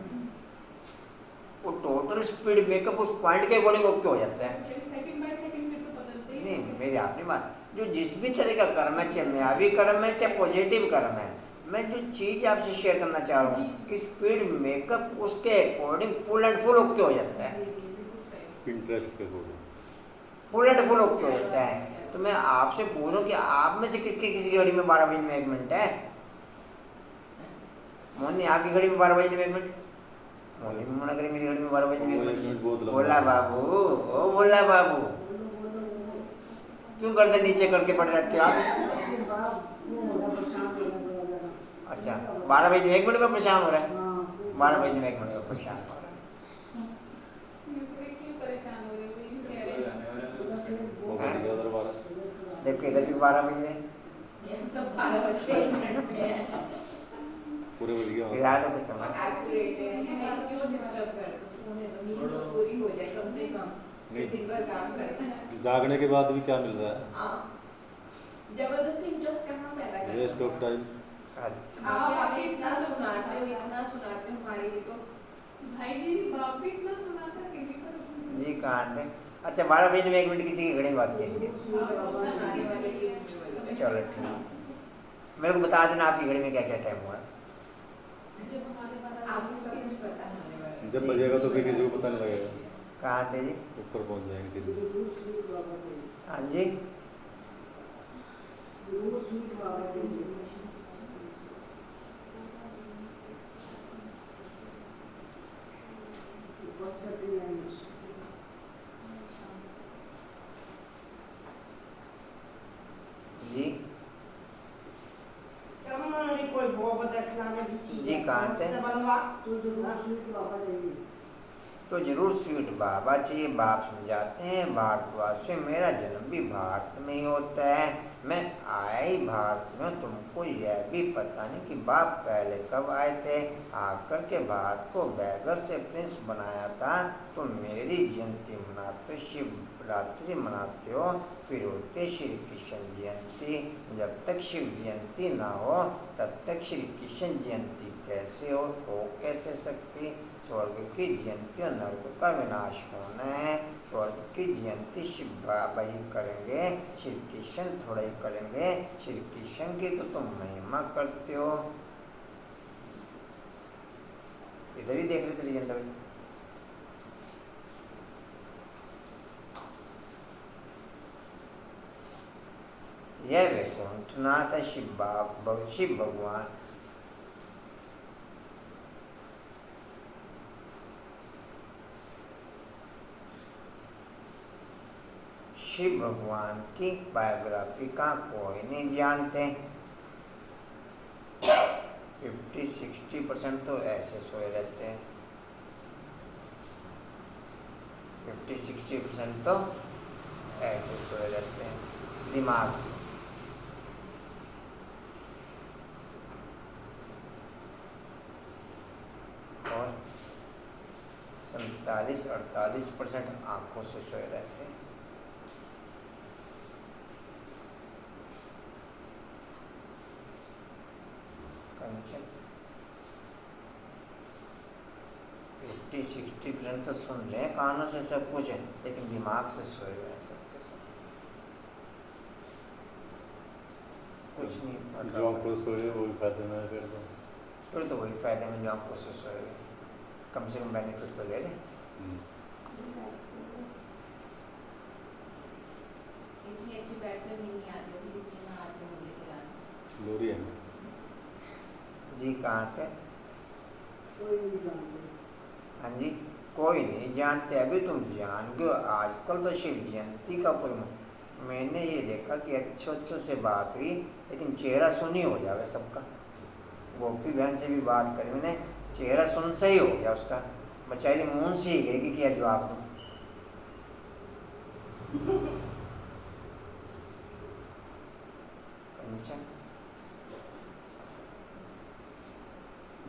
वो टोटल स्पीड मेकअप उस पॉइंट के अकॉर्डिंग ओके हो जाता है। सेकंड बाय सेकंड में तो बदलते ही नहीं, मेरी अपनी बात, जो जिस भी तरह का कर्म है, चाहे मायावी कर्म है चाहे पॉजिटिव कर्म है, मैं जो चीज़ आपसे शेयर करना चाह रहा हूँ कि स्पीड मेकअप उसके according full and full okay हो जाता है। इंटरेस्ट के according full and full okay हो जाता है। तो मैं आपसे पूछूं कि आप में से किसी की घड़ी में 12 बजे में 1 मिनट है? मोहन आपकी घड़ी में 12 बजे में 1 मिनट? मोहन भी मना करी मेरी घड़ी में 12 बजे में 1 मिनट। बोला बाबू, ओ बोला बाबू, क्यों गर्दन नीचे करके पड़ रहते हो आप? अच्छा, 12 बजे में 1 मिनट में परेशान हो रहा है? 12 बजे में 1 मिनट में परेशान हो रहा है। देखो इधर भी 12 बजे सब 12 बजे पूरे बढ़िया फिर आ तो कुछ समय क्यों डिस्टर्ब करते, सोने दो, नींद तो पूरी हो जाए कम से कम। नहीं। दिन भर काम करते हैं। जागने के बाद भी क्या मिल रहा है? हाँ, जबरदस्ती इंटरेस्ट करना पैदा करना। Waste of time. अच्छा, आप आगे इतना सुनाते हो हमारे लिए तो। भाई जी बाप भी इतना सुनाता कि भी करो जी कहाँ थे? अच्छा, 12 बजे में 1 मिनट किसी की घड़ी में बात कीजिए। सुनाने वाले लिए सुनो। चलो ठीक, मेरे को बता देना आपकी घड़ी में क्या क्या टाइम हुआ है। जब हमारे बारे आपको सब कुछ पता होने वाला है। जब बजेगा तो फिर किसी को पता नहीं लगेगा, कहाँ थे जी? ऊपर पहुंच जाएंगे सीधे। हाँ जी, जी जी कहाँ थे? तो जरूर स्वीट बाबा चाहिए। बाप समझाते हैं भारतवासी, मेरा जन्म भी भारत में ही होता है, मैं आया ही भारत में। तुमको यह भी पता नहीं कि बाप पहले कब आए थे, आकर के भारत को बैगर से प्रिंस बनाया था। तो मेरी जयंती मनाते हो, शिवरात्रि मनाते हो, फिर होते श्री कृष्ण जयंती। जब तक शिव जयंती ना हो तब तक श्री कृष्ण जयंती कैसे हो कैसे सकती? स्वर्ग की जयंती और नरक का विनाश होना है। स्वर्ग की जयंती शिव बाबा ही करेंगे, श्री कृष्ण थोड़ा ही करेंगे। श्री कृष्ण की तो तुम महिमा करते हो। इधर ही देख रहे थे राजेंद्र भाई। यह वैकुंठनाथ है शिव भगवान। शिव भगवान की बायोग्राफी का कोई नहीं जानते। 50-60% तो ऐसे सोए रहते हैं। 50-60% तो ऐसे सोए रहते हैं दिमाग से। और 47-48% आंखों से सोए रहते हैं। कंचन 50-60% तो सुन रहे हैं कानों से सब कुछ है, लेकिन दिमाग से सोए हुए हैं सबके सब। कुछ नहीं पता। जो आंखों से सोए वो भी फायदे में है फिर तो वही फायदे में जो आंखों से सोए हुए, कम से कम बेनिफिट तो ले रहे। इतनी अच्छी बैठकर नहीं आती होगी जितनी मैं आती हूँ लेके लोरी है जी कहाँ थे? कोई नहीं जानते। हाँ जी, कोई नहीं जानते। अभी तुम जान गए। आजकल तो शिव जयंती का कोई मैंने ये देखा कि अच्छे से बात हुई, लेकिन चेहरा सुनी हो जावे सबका। गोपी बहन से भी बात करी मैंने, चेहरा सुन से ही हो गया उसका। बेचारी मुंह से ही गई कि क्या जवाब दूँ। अच्छा,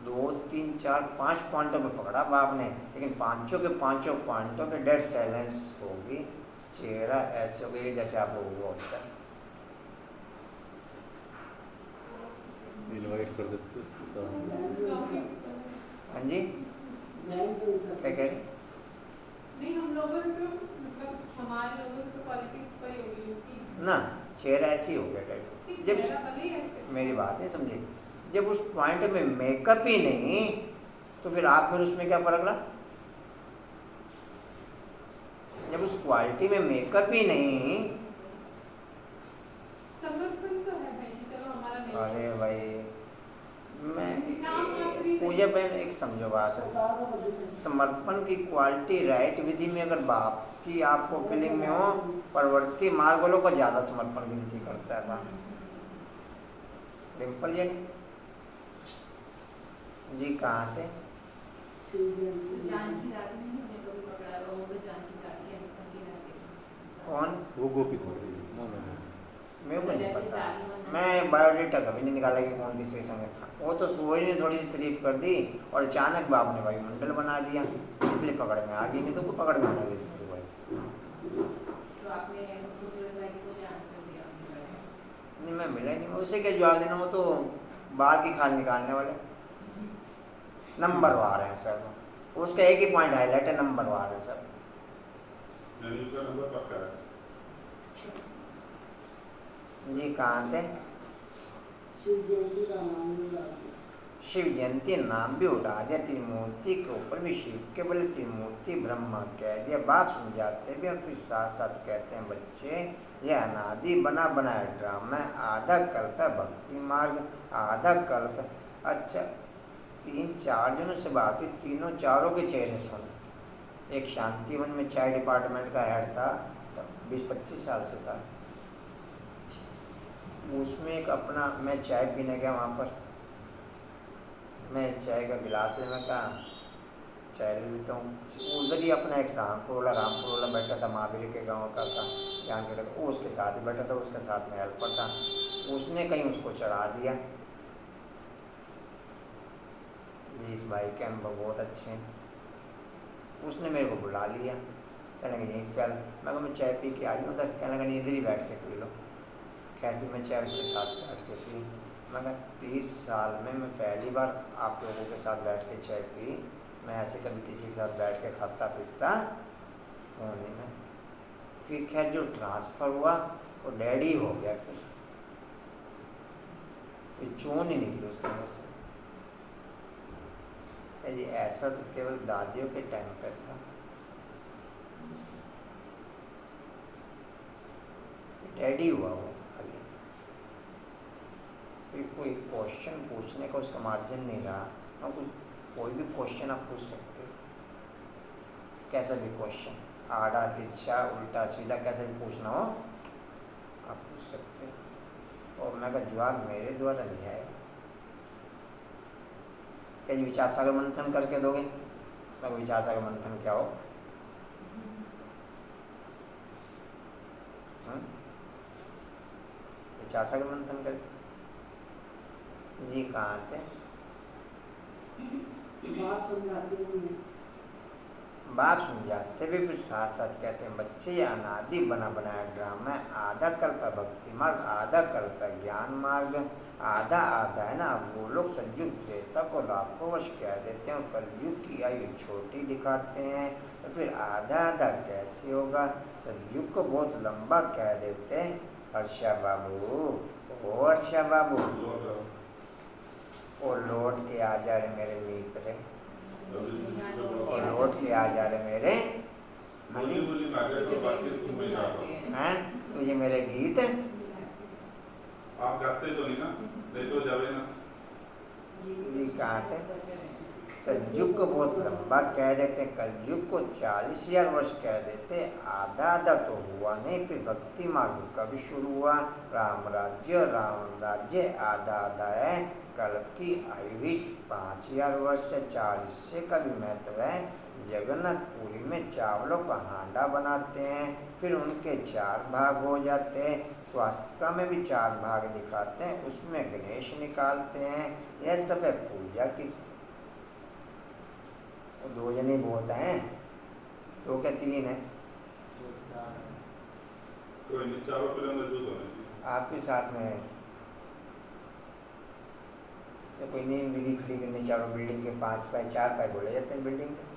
2, 3, 4, 5 पॉइंटों पे पकड़ा बाप ने, लेकिन पांचों के पांचों पॉइंटों पे डेड साइलेंस होगी। चेहरा ऐसे हो गया जैसे आप लोगों को होता है। इनवाइट कर देते इसके सामने। हाँ जी, क्या कह रही? नहीं, हम लोगों से तो मतलब हमारे लोगों से तो क्वालिटी ऊपर ही होगी क्योंकि ना चेहरा ऐसे ही हो गया डेड। जब चेहरा भले ही ऐसे मेरी बात नहीं समझी, जब उस पॉइंट में मेकअप ही नहीं तो फिर आप में उसमें क्या फर्क रहा? जब उस क्वालिटी में मेकअप ही नहीं। समर्पण तो है भाई जी, चलो हमारा नहीं। अरे भाई मैं नाम मात्र ही पूजा बहन एक समझो बात है, समर्पण की क्वालिटी राइट विधि में अगर बाप की आपको फीलिंग में हो, परवर्ती मार्ग वालों को ज़्यादा समर्पण गिनती करता है बाप। डिम्पल जी जी कहाँ थे? जानकी दादी ने मुझे कभी पकड़ा, वो तो जानकी दादी है, संगी दादी। कौन? वो गोपी थोड़ी ना ना मेरे को नहीं पता, मैं बायोडेटा कभी नहीं निकाला कि कौन किसके संग है। वो तो सोई ने थोड़ी सी तारीफ कर दी और अचानक बाप ने वायुमंडल बना दिया, इसलिए पकड़ में आ गई, नहीं तो कोई पकड़ में आने देती थी भाई। तो आपने दूसरे भाई को क्या आंसर दिया अपने बारे में? नहीं मैं मिला ही नहीं, मैं उसे क्या जवाब देना, वो तो बाहर की खाल निकालने वाले नंबरवार हैं सब। उसका एक ही पॉइंट हाईलाइट है, नंबरवार है सब। जी कहाँ थे? शिव जयंती नाम भी उठा दिया, त्रिमूर्ति के ऊपर भी शिव के बोले त्रिमूर्ति ब्रह्मा कह दिया। बाप समझाते भी और फिर साथ साथ कहते हैं बच्चे ये अनादि बना बनाया ड्रामा है। आधा कल्प है भक्ति मार्ग, आधा कल्प। अच्छा 3-4 जनों से बात हुई, तीनों चारों के चेहरे सुन। एक शांतिवन में चाय डिपार्टमेंट का हेड था, 20-25 साल से था। उसमें एक अपना, मैं चाय पीने गया वहाँ पर, मैं चाय का गिलास ले, मैं कहा चाय ले लेता हूँ। उधर ही अपना एक रामपुर वाला बैठा था, महावीर के गांव का था, यहाँ के लगा, वो उसके साथ ही बैठा था, उसके साथ में हेल्पर था। उसने कहीं उसको चढ़ा दिया। 20 भाई के अनुभव बहुत अच्छे हैं। उसने मेरे को बुला लिया, कहने लगा यहीं पर, मैं कहा मैं चाय पी के आ जाऊँ उधर, कहने लगा नहीं इधर ही बैठ के पी लो। खैर फिर मैं चाय उसके साथ बैठ के पी। मैं कहा 30 साल में मैं पहली बार आप लोगों के साथ बैठ के चाय पी, मैं ऐसे कभी किसी के साथ बैठ के खाता पीता हूँ नहीं मैं। फिर खैर जो ट्रांसफ़र हुआ वो डैडी हो गया, फिर चून ही निकली उसके मुँह से। जी ऐसा तो केवल दादियों के टाइम पर था, डैडी हुआ वो खाली। फिर कोई क्वेश्चन पूछने का उसका मार्जिन नहीं रहा ना, कुछ कोई भी क्वेश्चन आप पूछ सकते हो, कैसा भी क्वेश्चन, आड़ा तिरछा उल्टा सीधा कैसा भी पूछना हो आप पूछ सकते हो। और मैं का जवाब मेरे द्वारा नहीं आएगा। क्या जी विचार सागर मंथन करके दोगे? मैं विचार सागर मंथन क्या हो? विचार सागर मंथन करके जी कहाँ आते? बाप समझाते भी फिर साथ साथ कहते हैं बच्चे ये अनादि बना बनाया ड्रामा है। आधा कल्प है भक्ति मार्ग, आधा कल्प है ज्ञान मार्ग, आधा आधा है ना वो लोग सज्जुग त्रेता को लाखों वर्ष कह देते हैं, कलयुग की आयु छोटी दिखाते हैं। तो फिर आधा आधा कैसे होगा? सज्जुग को बहुत लंबा कह देते हैं। हर्षा बाबू, ओ हर्षा बाबू, और लौट के आ जा रहे मेरे मित्र, और लौट के आ जा रहे मेरे। हाँ जी हैं तुझे मेरे गीत आप गाते तो नहीं ना? नहीं तो जावे ना। जी कहाँ थे? सतयुग को बहुत लंबा कह देते, कलयुग को 40,000 वर्ष कह देते, आधा आधा तो हुआ नहीं। फिर भक्ति मार्ग कभी शुरू हुआ? राम राज्य आधा आधा है। कल्प की आयु ही 5,000 वर्ष से 40 से का भी महत्व है। जगन्नाथपुरी में चावलों का हांडा बनाते हैं, फिर उनके 4 भाग हो जाते हैं। स्वास्थ्य में भी 4 भाग दिखाते हैं, उसमें गणेश निकालते हैं। यह सब है पूजा की। 2 जने बहुत हैं, 2 क्या 3 है? कोई नहीं, चारों पे अंदर जो होना चाहिए आपके साथ में है या कोई नहीं? विधि खड़ी करनी, चारों बिल्डिंग के 5 पाए 4 पाए बोले जाते हैं बिल्डिंग के।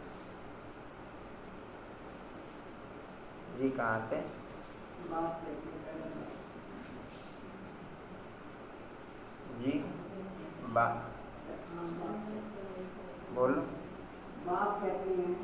जी कहाँ थे? बाप कहते हैं जी बोलो। बाप कहते हैं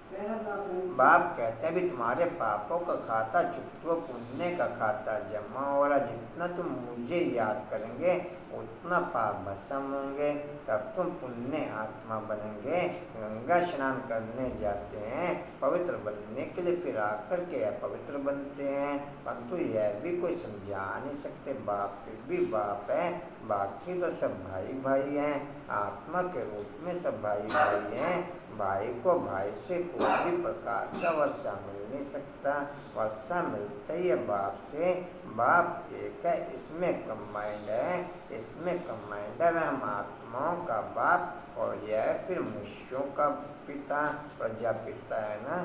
पहला बाप है। बाप कहते हैं भी तुम्हारे पापों का खाता चुकतो, पुण्य का खाता जमा हो रहा। जितना तुम मुझे याद करेंगे उतना पाप भस्म होंगे, तब तुम पुण्य आत्मा बनेंगे। गंगा स्नान करने जाते हैं पवित्र बनने के लिए, फिर आकर के अपवित्र बनते हैं। परंतु यह भी कोई समझा नहीं सकते, बाप फिर भी बाप है। बाकी तो सब भाई भाई हैं, आत्मा के रूप में सब भाई भाई हैं। भाई को भाई से कोई भी प्रकार का वर्षा मिल नहीं सकता, वर्षा मिलता ही है बाप से। बाप एक है, इसमें कंबाइंड है, इसमें कंबाइंड है। हम आत्माओं का बाप और यह फिर मनुष्यों का पिता, प्रजापिता है ना।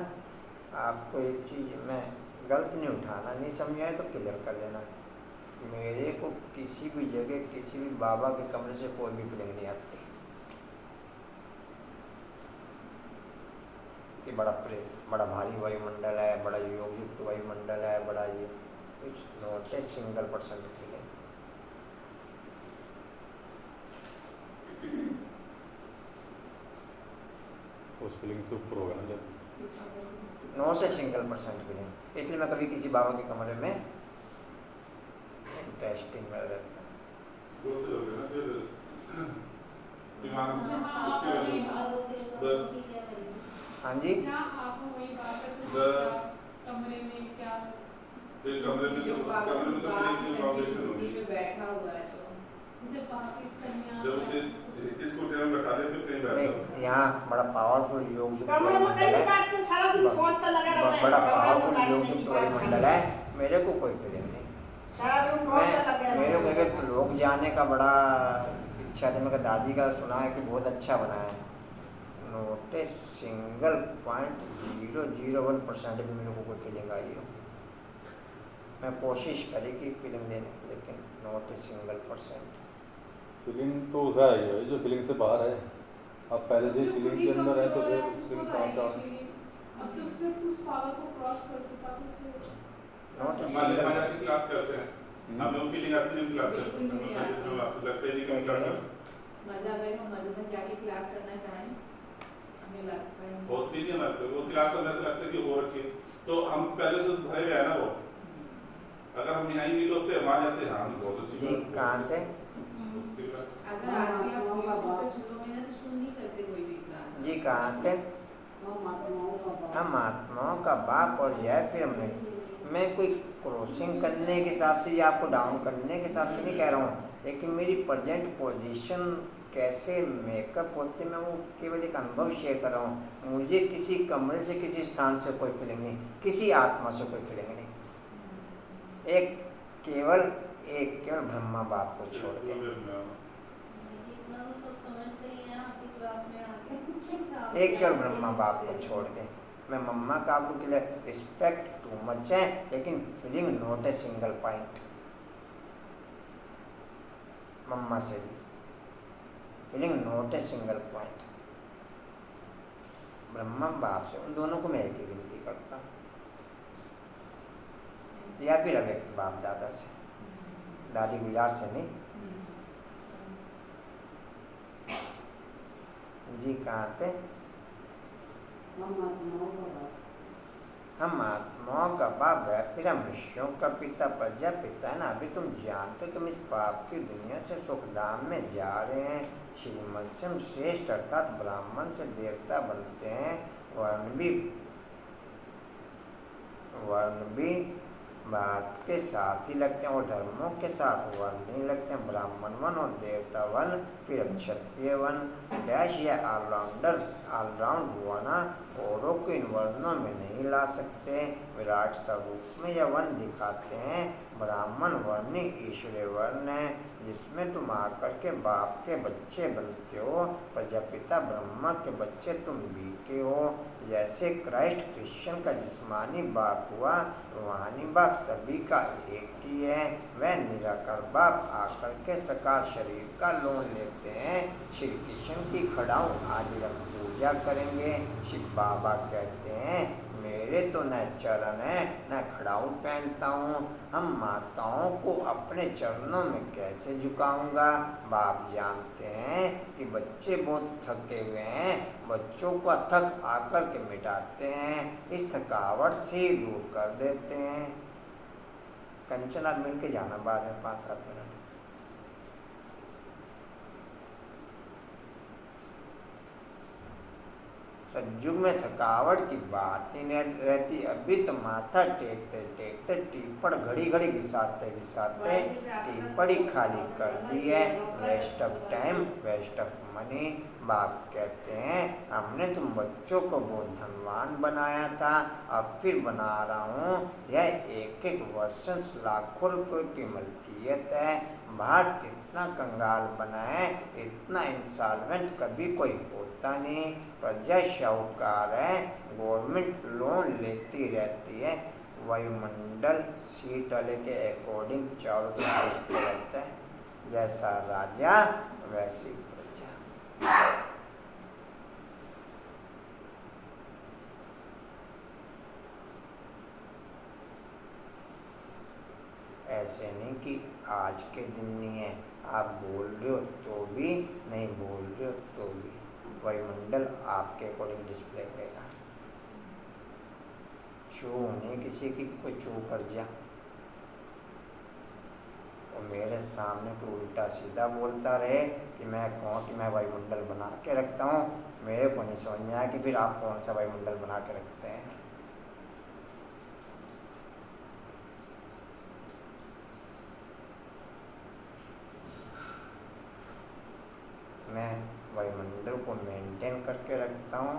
आपको एक चीज़ मैं गलत नहीं उठाना, नहीं समझा है तो क्लियर कर लेना। मेरे को किसी भी जगह किसी भी बाबा के कमरे से कोई भी फीलिंग नहीं आती कि बड़ा भारी वायुमंडल है, बड़ा योग युक्त वायुमंडल है, बड़ा ये कुछ नोट है। Single % feeling. उस फीलिंग से ऊपर होगा ना जब नोट है सिंगल % फीलिंग। इसलिए मैं कभी किसी बाबा के कमरे में इंटरेस्टिंग में रहता है। बोलते हो ना फिर दिमाग बस। हाँ जी जहाँ आप हो वही बात है, तो द- कमरे में क्या फिर कमरे में तो फीलिंग की वाइब्रेशन होगी। में बैठा हुआ है तो जब आप इस जब उसे कन्या इसको टेबल बैठा दे फिर कहीं बैठ नहीं, जाओ। यहाँ बड़ा पावरफुल योग युक्त कमरे में वायुमंडल कहीं है, बैठते सारा दिन फोन पे लगा रहता है। बड़ा कमरे में पावरफुल बैठने योग की युक्त बात वायुमंडल है। मेरे को कोई फीलिंग नहीं। सारा दिन फोन पे लगे मेरे को रहते तो लोग जाने का बड़ा इच्छा है। मेरे दादी का सुना है कि बहुत अच्छा बना है। नोटिस सिंगल 0.001% भी मेरे को कोई फीलिंग आई हो। मैं कोशिश करी कि फीलिंग देने की, लेकिन नोटिस सिंगल %। फीलिंग तो उसे आई है जो फीलिंग से बाहर है। आप पहले से ही फीलिंग के अंदर है तो फिर फीलिंग कहाँ से आए? अब जो सिर्फ उस पावर को क्रॉस कर चुका तो उसे नोटिस मान लीजिए सिंगल ऐसी क्लास करते हैं, हमें वो फीलिंग आती है क्लास करते हैं, हमें आपको लगता है कि क्लास मतलब अगर हम मधुबन जाके क्लास करना चाहें, हमें लगता है होती नहीं हमारे वो क्लास हमें ऐसा लगता है कि हो रखी है। तो हम पहले तो भरे हुए है ना वो, अगर हम यहाँ ही नहीं होते वहाँ जाते हैं। हम बहुत अच्छी जी कहाँ थे? अगर आदमी आप यूट्यूब पे सुनोगे ना तो सुन नहीं सकते कोई भी क्लास। जी कहाँ थे? हम आत्माओं का बाप। हम आत्माओं का बाप और यह फिर मैं कोई क्रॉसिंग करने के हिसाब से या आपको डाउन करने के हिसाब से नहीं कह रहा हूँ, लेकिन मेरी प्रेजेंट पोजीशन कैसे मेकअप होते मैं वो केवल एक अनुभव शेयर कर रहा हूँ। मुझे किसी कमरे से किसी स्थान से कोई फीलिंग नहीं, किसी आत्मा से कोई फीलिंग नहीं। एक केवल ब्रह्मा बाप को छोड़ के, एक केवल ब्रह्मा बाप को छोड़ के। मैं मम्मा का आपको के लिए रिस्पेक्ट टू मच है, लेकिन feeling not a single point. Mama से भी feeling not a single point. Brahma बाप से उन दोनों को मैं एक ही गिनती करता हूँ, या फिर अव्यक्त बाप दादा से, दादी गुजार से नहीं। जी कहाँ थे? हम आत्माओं का बाप। हम आत्माओं का बाप है, फिर हम ऋषियों का पिता प्रजापिता है ना। अभी तुम जानते हो कि हम इस पाप की दुनिया से सुखधाम में जा रहे हैं। श्रीमत से हम श्रेष्ठ अर्थात ब्राह्मण से देवता बनते हैं। वर्ण भी बात के साथ ही लगते हैं और धर्मों के साथ वर्ण नहीं लगते हैं। ब्राह्मण वन और देवता वन, फिर क्षत्रिय वन डैश या ऑलराउंड हुआ ना, औरों को इन वर्णों में नहीं ला सकते। विराट स्वरूप में यह वन दिखाते हैं। ब्राह्मण वर्ण ईश्वरीय वर्ण है, जिसमें तुम आकर के बाप के बच्चे बनते हो। प्रजापिता ब्रह्मा के बच्चे तुम बीते हो। जैसे क्राइस्ट क्रिश्चियन का जिस्मानी बाप हुआ, रूहानी बाप सभी का एक ही है। वह निराकार बाप आकर के साकार शरीर का लोन लेते हैं। श्री कृष्ण की खड़ाऊ आज हम पूजा करेंगे। शिव बाबा कहते हैं मेरे तो न चरण है न खड़ाऊ पहनता हूँ। हम माताओं को अपने चरणों में कैसे झुकाऊंगा। बाप जानते हैं कि बच्चे बहुत थके हुए हैं, बच्चों का थक आकर के मिटाते हैं, इस थकावट से ही दूर कर देते हैं। कंचन आप मिल के जाना बाद में 5-7 मिनट। सतयुग में थकावट की बात ही नहीं रहती। अभी तो माथा टेकते टेकते टीपड़ घड़ी घड़ी घिसाते घिसाते टीपड़ी खाली कर दी है। Waste of time, waste of money. बाप कहते हैं हमने तुम बच्चों को बहुत धनवान बनाया था, अब फिर बना रहा हूँ। यह एक एक वर्षन लाखों रुपये की मलकियत है। भारत कितना कंगाल बना है, इतना इंसॉल्वेंट कभी कोई होता नहीं। प्रजा शाहूकार है, गवर्नमेंट लोन लेती रहती है। वायुमंडल सीट वाले के अकॉर्डिंग चारों तरफ रिश्ते रहते हैं। जैसा राजा वैसी प्रजा। ऐसे नहीं कि आज के दिन नहीं है, आप बोल रहे हो तो भी, नहीं बोल रहे हो तो भी। वायुमंडल आपके अकॉर्डिंग डिस्प्ले करेगा। छू नहीं किसी की कोई छू कर जा और मेरे सामने कोई उल्टा सीधा बोलता रहे कि मैं कहूँ कि मैं वायुमंडल बना के रखता हूँ, मेरे को नहीं समझ में आया कि फिर आप कौन सा वायुमंडल बना के रखते हैं। मैं वायुमंडल को मेंटेन करके रखता हूँ,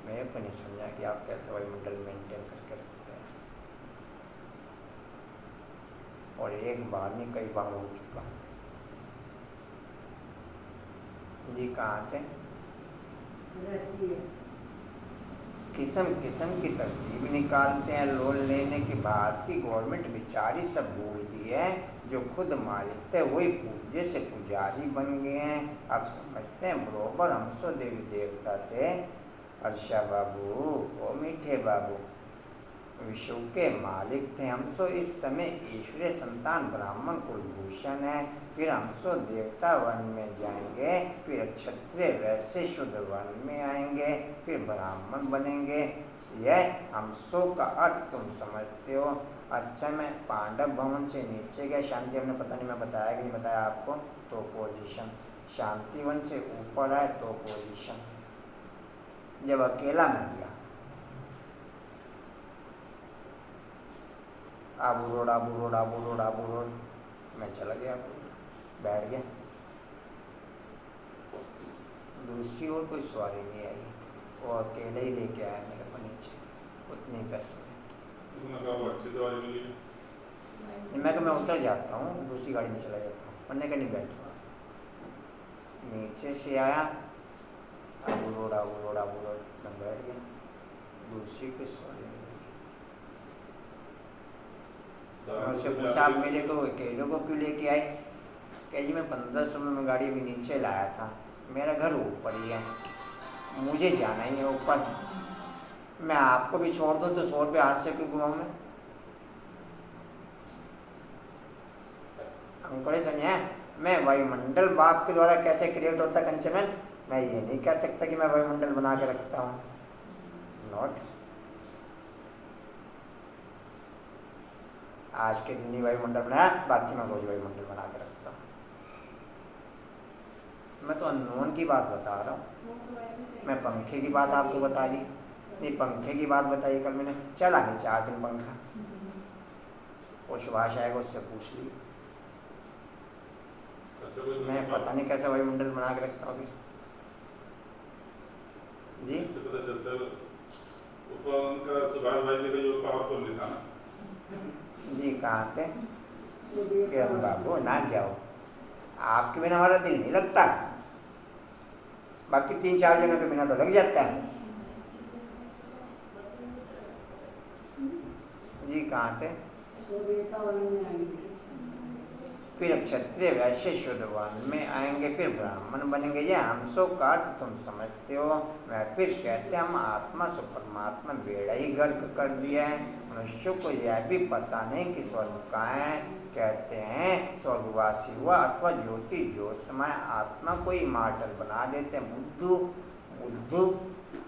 मेरे को नहीं समझा कि आप कैसे वायुमंडल मेंटेन करके रखते हैं। और एक बार नहीं कई बार हो चुका। जी कहाँ थे? किस्म किस्म की तरकीब निकालते हैं लोन लेने के बाद की। गवर्नमेंट बेचारी सब भूल गई है, जो खुद मालिक थे वही पूज्य से पुजारी बन गए हैं। अब समझते हैं बरोबर हम सो देवी देवता थे। अर्षा बाबू, ओ मीठे बाबू, विश्व के मालिक थे हम सो। इस समय ईश्वरीय संतान ब्राह्मण कुलभूषण है। फिर हम सो देवता वर्ण में जाएंगे, फिर क्षत्रिय वैसे शुद्ध वर्ण में आएंगे, फिर ब्राह्मण बनेंगे। यह हम सो का अर्थ तुम समझते हो। अच्छा, मैं पांडव भवन से नीचे गया, शांति हमने पता नहीं मैं बताया कि नहीं बताया आपको, तो पोजीशन। शांतिवन से ऊपर आए तो पोजीशन। जब अकेला मैं गया, आबू रोड मैं चला गया, बैठ गया। दूसरी ओर कोई सवारी नहीं आई और अकेले ही लेके आया मेरे को नीचे, उतने पैसे। मैं उतर जाता हूँ, दूसरी गाड़ी में चला जाता हूँ, पन्ने का नहीं बैठा। नीचे से आया, आबू रोड मैं बैठ गया, दूसरी कोई सवारी नहीं। मैं उससे पूछा आप मेरे को अकेले को क्यों लेके आए? कह जी मैं 1500 में गाड़ी भी नीचे लाया था, मेरा घर ऊपर ही है, मुझे जाना ही है ऊपर। मैं आपको भी छोड़ दूँ तो 100 रुपये हाथ से क्यों घुमाऊँ मैं? अंकुरे समझे, मैं वायुमंडल बाप के द्वारा कैसे क्रिएट होता है कंचन, मैं ये नहीं कह सकता कि मैं वायुमंडल बना के रखता हूँ। नॉट आज के दिन ही वायुमंडल बनाया, बाकी मैं रोज वायुमंडल बना के रखता हूँ। मैं तो अननोन की बात बता रहा हूँ। मैं पंखे की बात आपको बता दी, नहीं पंखे की बात बताई कल मैंने, चला नहीं 4 दिन पंखा, और सुभाष आएगा उससे पूछ ली। मैं पता नहीं कैसे वायुमंडल बना के रखता हूँ अभी जी। पता चलता है उनका सुभाष भाई ने जो पावर को लिखा ना जी, कहाँ थे किरण बाबू, ना जाओ, आपके बिना हमारा दिल नहीं लगता, बाकी 3-4 जनों के बिना तो लग जाता है जी। कहाँ थे? फिर क्षत्रिय वैश्य शूद्रवान में आएंगे, फिर ब्राह्मण बनेंगे। ये हमसो का अर्थ तुम समझते हो। मैं फिर कहते हम आत्मा से परमात्मा बेड़ा ही गर्क कर दिया है। मनुष्य को यह भी पता नहीं कि स्वर्ग कहाँ है। कहते हैं स्वर्गवासी हुआ अथवा ज्योति ज्योतिषमय आत्मा को ही मार्टल बना देते हैं। बुद्धू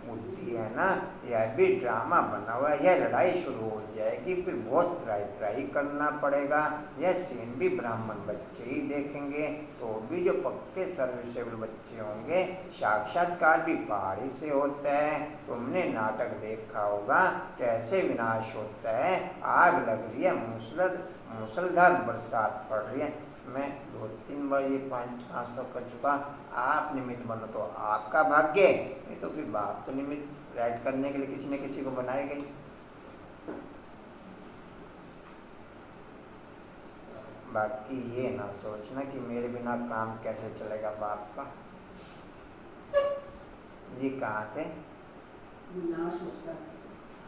बुद्धि है ना, यह भी ड्रामा बना हुआ है। यह लड़ाई शुरू हो जाएगी, फिर बहुत त्राही करना पड़ेगा। यह सीन भी ब्राह्मण बच्चे ही देखेंगे, सो भी जो पक्के सर्विसेबल बच्चे होंगे। साक्षात्कार भी पहाड़ी से होता है। तुमने नाटक देखा होगा कैसे विनाश होता है। आग लग रही है, मूसलाधार बरसात पड़ रही है। मैं 2-3 बार ये पॉइंट ट्रांसफर कर चुका। आप निमित्त बनो तो आपका भाग्य, नहीं तो फिर बाप तो निमित्त राइट करने के लिए किसी न किसी को बनाए गई। बाकी ये ना सोचना कि मेरे बिना काम कैसे चलेगा बाप का जी। कहाँ थे?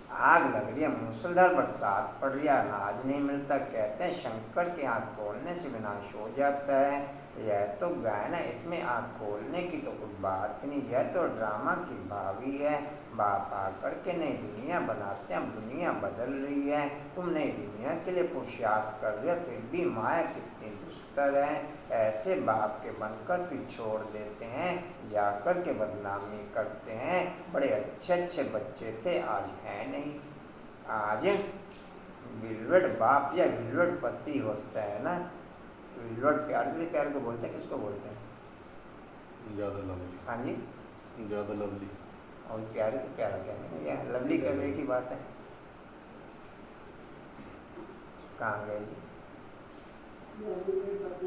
आग लग रही है, मूसलाधार बरसात पड़ रही है, अनाज नहीं मिलता। कहते हैं शंकर के आँख खोलने से विनाश हो जाता है। यह तो गायन है, इसमें आँख खोलने की तो कुछ बात नहीं। यह तो ड्रामा की भावी है। बाप आकर के नई दुनिया बनाते हैं, दुनिया बदल रही है। तुम नई दुनिया के लिए पुरुषार्थ कर रहे हो, फिर भी माया कितनी दुस्तर है। ऐसे बाप के बनकर फिर छोड़ देते हैं, जाकर के बदनामी करते हैं। बड़े अच्छे बच्चे थे, आज है नहीं। आज विलवट बाप या विलवट पति होता है ना। विलवट प्यार को बोलते हैं, किसको बोलते हैं? ज़्यादा लवली। हाँ जी, ज़्यादा लवली। और प्यारे तो प्यारा क्या है, यह लवली करने की बात है। कहाँ गए जी?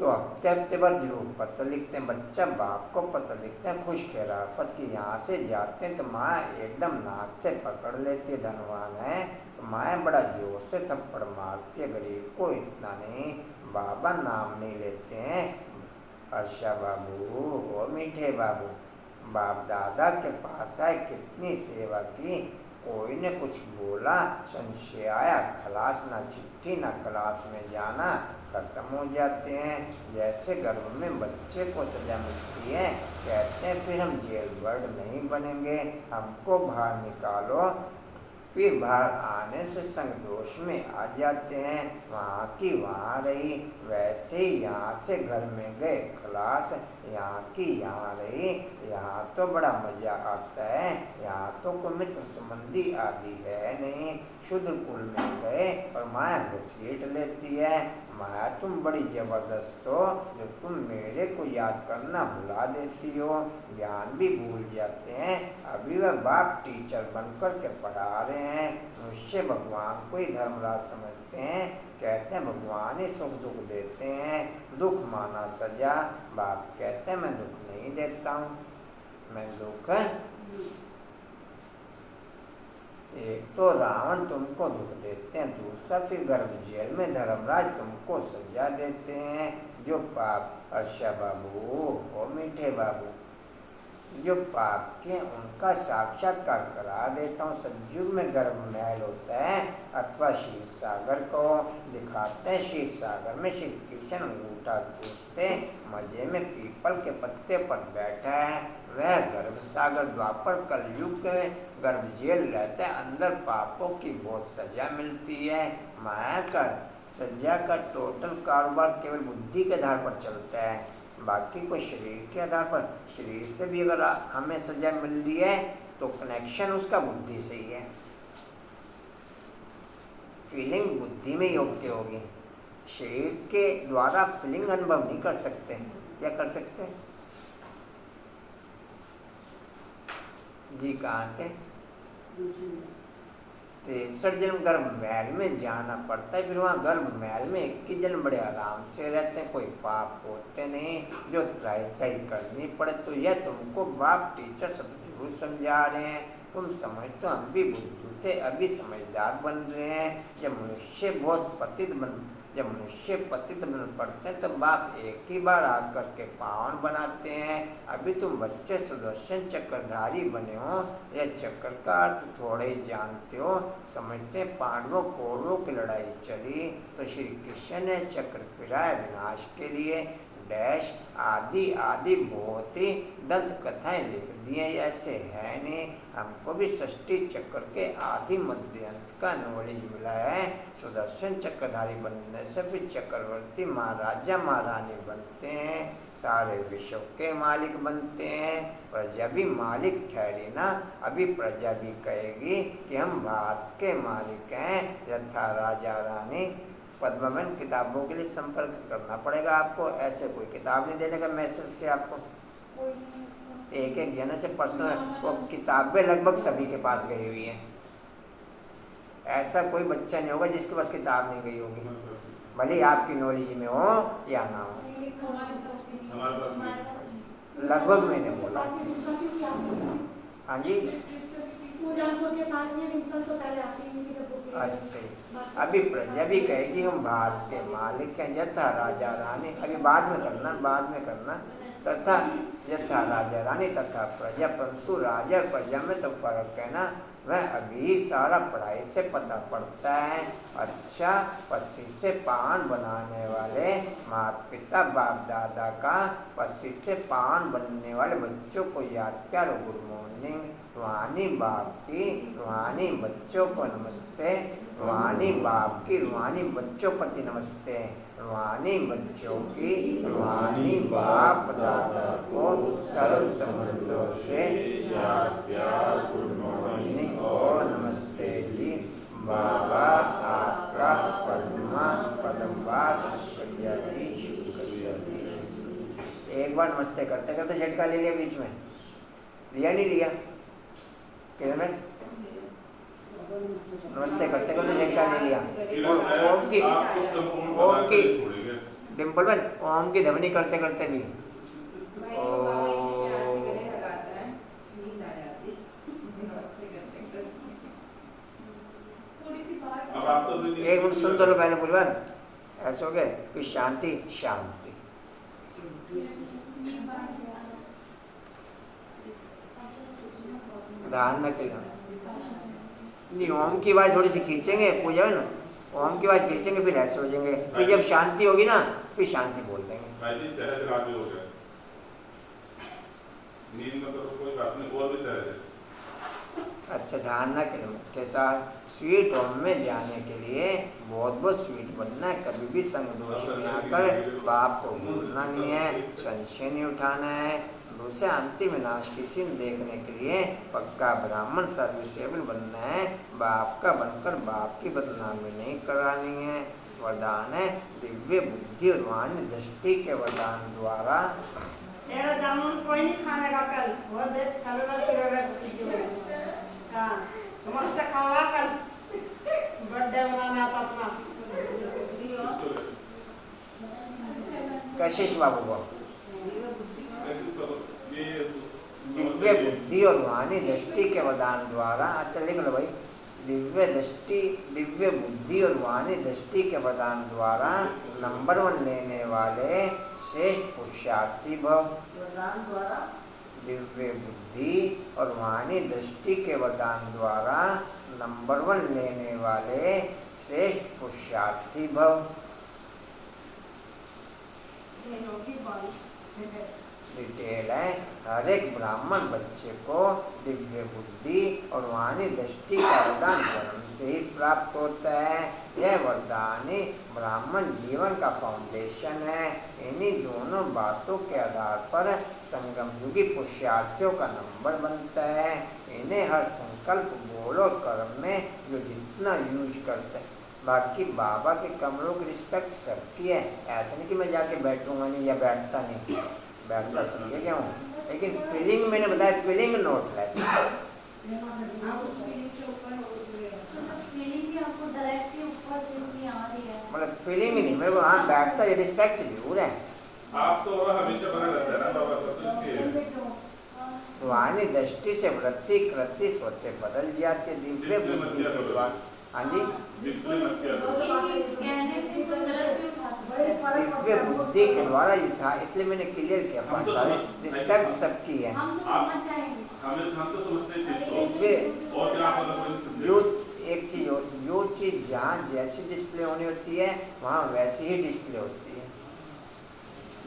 तो हफ्ते भर जरूर पत्र लिखते हैं, बच्चा बाप को पत्र लिखते हैं खुश खैराफत की। यहाँ से जाते हैं तो माँ एकदम नाक से पकड़ लेती है। धनवान है तो माँ बड़ा जोर से थप्पड़ मारती है, गरीब को इतना नहीं। बाबा नाम नहीं लेते हैं। अर्षा बाबू और मीठे बाबू बाप दादा के पास आए, कितनी सेवा की, कोई ने कुछ बोला, संशय आया, खलास ना चिट्ठी ना क्लास में जाना, खत्म हो जाते हैं। जैसे गर्भ में बच्चे को सजा मिलती है, कहते हैं फिर हम जेल बर्ड नहीं बनेंगे, हमको बाहर निकालो। फिर बाहर आने से संग दोष में आ जाते हैं। वहाँ की वहाँ रही, वैसे ही यहाँ से घर में गए खलास, यहाँ की यहाँ रही। यहाँ तो बड़ा मजा आता है, यहाँ तो कोई मित्र संबंधी आदि है नहीं। शुद्ध कुल में गए और माया घसीट लेती है। माया तुम बड़ी जबरदस्त हो, जो तुम मेरे को याद करना भुला देती हो, ज्ञान भी भूल जाते हैं। अभी वह बाप टीचर बनकर के पढ़ा रहे हैं। मनुष्य भगवान को ही धर्मराज समझते हैं, कहते हैं भगवान ही सुख दुख देते हैं, दुख माना सजा। बाप कहते हैं मैं दुख नहीं देता हूँ, मैं दुख एक तो रावण तुमको दुख देते हैं, दूसरा फिर गर्भ जेल में धर्मराज तुमको सजा देते हैं। जो पाप अर्षा बाबू और मीठे बाबू जो पाप के उनका साक्षात्कार करा देता हूँ। सतयुग में गर्भ महल होता है अथवा क्षीर सागर को दिखाते हैं। क्षीर सागर में श्री कृष्ण अंगूठा चूसते मजे में पीपल के पत्ते पर बैठा है। वह गर्भ सागर द्वापर कलयुग के गर्भ जेल रहता है। अंदर पापों की बहुत सजा मिलती है। माया का सजा का टोटल कारोबार केवल बुद्धि के आधार पर चलता है, बाकी कोई शरीर के आधार पर। शरीर से भी अगर हमें सजा मिल रही है तो कनेक्शन उसका बुद्धि से ही है। फीलिंग बुद्धि में योग्य होगी। शरीर के द्वारा फीलिंग अनुभव नहीं कर सकते, या कर सकते हैं? जी कहाँ थे? तेसर जन्म गर्भ महल में जाना पड़ता है, फिर वहाँ गर्भ महल में 21 जन्म बड़े आराम से रहते हैं, कोई पाप होते नहीं जो त्राई त्राई करनी पड़े। तो यह तुमको बाप टीचर सब जरूर समझा रहे हैं, तुम समझ तो हम भी बुद्धू थे, अभी समझदार बन रहे हैं। जब मनुष्य पतित बन पड़ते हैं तो बाप एक ही बार आकर के पावन बनाते हैं। अभी तुम बच्चे सुदर्शन चक्रधारी बने हो, यह चक्र का अर्थ थोड़े ही जानते हो। समझते हैं पांडवों कौरवों की लड़ाई चली तो श्री कृष्ण ने चक्र फिराया विनाश के लिए, डैश आदि आदि बहुत ही दंत कथाएं लिख दी हैं। ऐसे है नहीं, हमको भी षष्ठी चक्र के आदि मध्य अंत का नॉलेज मिला है। सुदर्शन चक्रधारी बनने से भी चक्रवर्ती महाराजा महारानी बनते हैं, सारे विश्व के मालिक बनते हैं। प्रजा भी मालिक ठहरी ना, अभी प्रजा भी कहेगी कि हम भारत के मालिक हैं। यथा राजा रानी पद्मवन किताबों के लिए संपर्क करना पड़ेगा आपको, ऐसे कोई किताब नहीं देने का मैसेज से आपको। एक एक जने से पर्सनल वो किताबें लगभग सभी के पास गई हुई हैं, ऐसा कोई बच्चा नहीं होगा जिसके पास किताब नहीं गई होगी, भले आपकी नॉलेज में हो या ना हो। लगभग मैंने बोला। हाँ जी, अच्छा, अभी प्रजा भी कहेगी हम भारत के मालिक हैं। यथा राजा रानी, अभी बाद में करना, तथा यथा राजा रानी तथा प्रजा, परंतु राजा और प्रजा में तो फर्क है ना, वह अभी सारा पढ़ाई से पता पड़ता है। अच्छा, पति से पान बनाने वाले माता पिता बाप दादा का, पति से पान बनने वाले बच्चों को याद प्यार गुड मॉर्निंग। रूहानी बाप की रूहानी बच्चों को नमस्ते, रूहानी बाप की रूहानी बच्चों पति नमस्ते, रूहानी बच्चों की रूहानी बाप दादा को सर्व संबंधों से याद प्यार गुड मॉर्निंग और नमस्ते जी। बाबा आपका पद्मा पद्मवार शुक्रिया जी। एक बार नमस्ते करते करते झटका ले लिया, बीच में लिया नहीं लिया? किरण नमस्ते करते करते झटका ले लिया। और ओम की डिम्पल बन, ओम की ध्वनि करते करते भी एक मिनट सुन तो लो पहले पूरी बात, ऐसे हो गए फिर शांति शांति। ध्यान न किया नहीं, ओम की आवाज थोड़ी सी खींचेंगे पूजा है ना, ओम की आवाज खींचेंगे फिर ऐसे हो जाएंगे, फिर जब शांति होगी ना फिर शांति बोल देंगे। अच्छा, ध्यान न के साथ स्वीट होम में जाने के लिए बहुत बहुत स्वीट बनना है। कभी भी संग दोष में आकर बाप को भूलना नहीं है, संशय नहीं उठाना है। दूसरे अंतिम विनाश की सीन देखने के लिए पक्का ब्राह्मण सर्विसेबल बनना है, बाप का बनकर बाप की बदनामी नहीं करानी है। वरदान है दिव्य बुद्धि और रूहानी दृष्टि के वरदान द्वारा। तेरा जामुन कोई नहीं खाने का कल, वो देख सड़ना फिर हाँ, समस्या खावा कल, बर्थडे मनाना था अपना। कशिश बाबू को दिव्य बुद्धि और रूहानी दृष्टि के वरदान द्वारा। अच्छा लिख लो भाई, दिव्य बुद्धि और रूहानी दृष्टि के वरदान द्वारा नंबर 1 लेने वाले श्रेष्ठ पुरुषार्थी भव। वरदान द्वारा दिव्य बुद्धि और रूहानी दृष्टि के वरदान द्वारा नंबर 1 लेने वाले श्रेष्ठ पुरुषार्थी भव। डिटेल है, हर एक ब्राह्मण बच्चे को दिव्य बुद्धि और रूहानी दृष्टि का वरदान जन्म से ही प्राप्त होता है। यह वरदान ही ब्राह्मण जीवन का फाउंडेशन है। इन्हीं दोनों बातों के आधार पर संगम युगी पुरुषार्थियों का नंबर बनता है। इन्हें हर संकल्प बोल और कर्म में जो जितना यूज करते हैं, बाकी बाबा के कमरों की रिस्पेक्ट सबकी है, ऐसा नहीं कि मैं जाके बैठूंगा नहीं या बैठता नहीं, बैठता समझे क्या हूँ, लेकिन फीलिंग मैंने बताया फीलिंग नोटलेस। आप उस फीलिंग से ऊपर हो गए। फीलिंग भी आपको डायरेक्टली ऊपर से नहीं आ रही है, मतलब फीलिंग ही नहीं, मेरे को हाँ बैठता है, रिस्पेक्ट जरूर है। आप तो हमेशा बना रहता है ना बाबा, सब तो इसके रूहानी दृष्टि से वृत्ति कृति सोते बदल जाते दिव्य बुद्धि के द्वारा। हाँ जी, डिस्प्ले मत किया करो। ये चीज कहने से कोई गलत भी उठा सकता है। दिव्य बुद्धि के द्वारा ये था, इसलिए मैंने क्लियर किया। हम तो रिस्पेक्ट सबकी है। हम तो समझ जाएंगे। हम तो समझते हैं चीज दिव्य को, और क्या आप लोग नहीं समझे। जो एक चीज जो चीज जहाँ जैसी डिस्प्ले होनी होती है वहाँ वैसी ही डिस्प्ले होती है।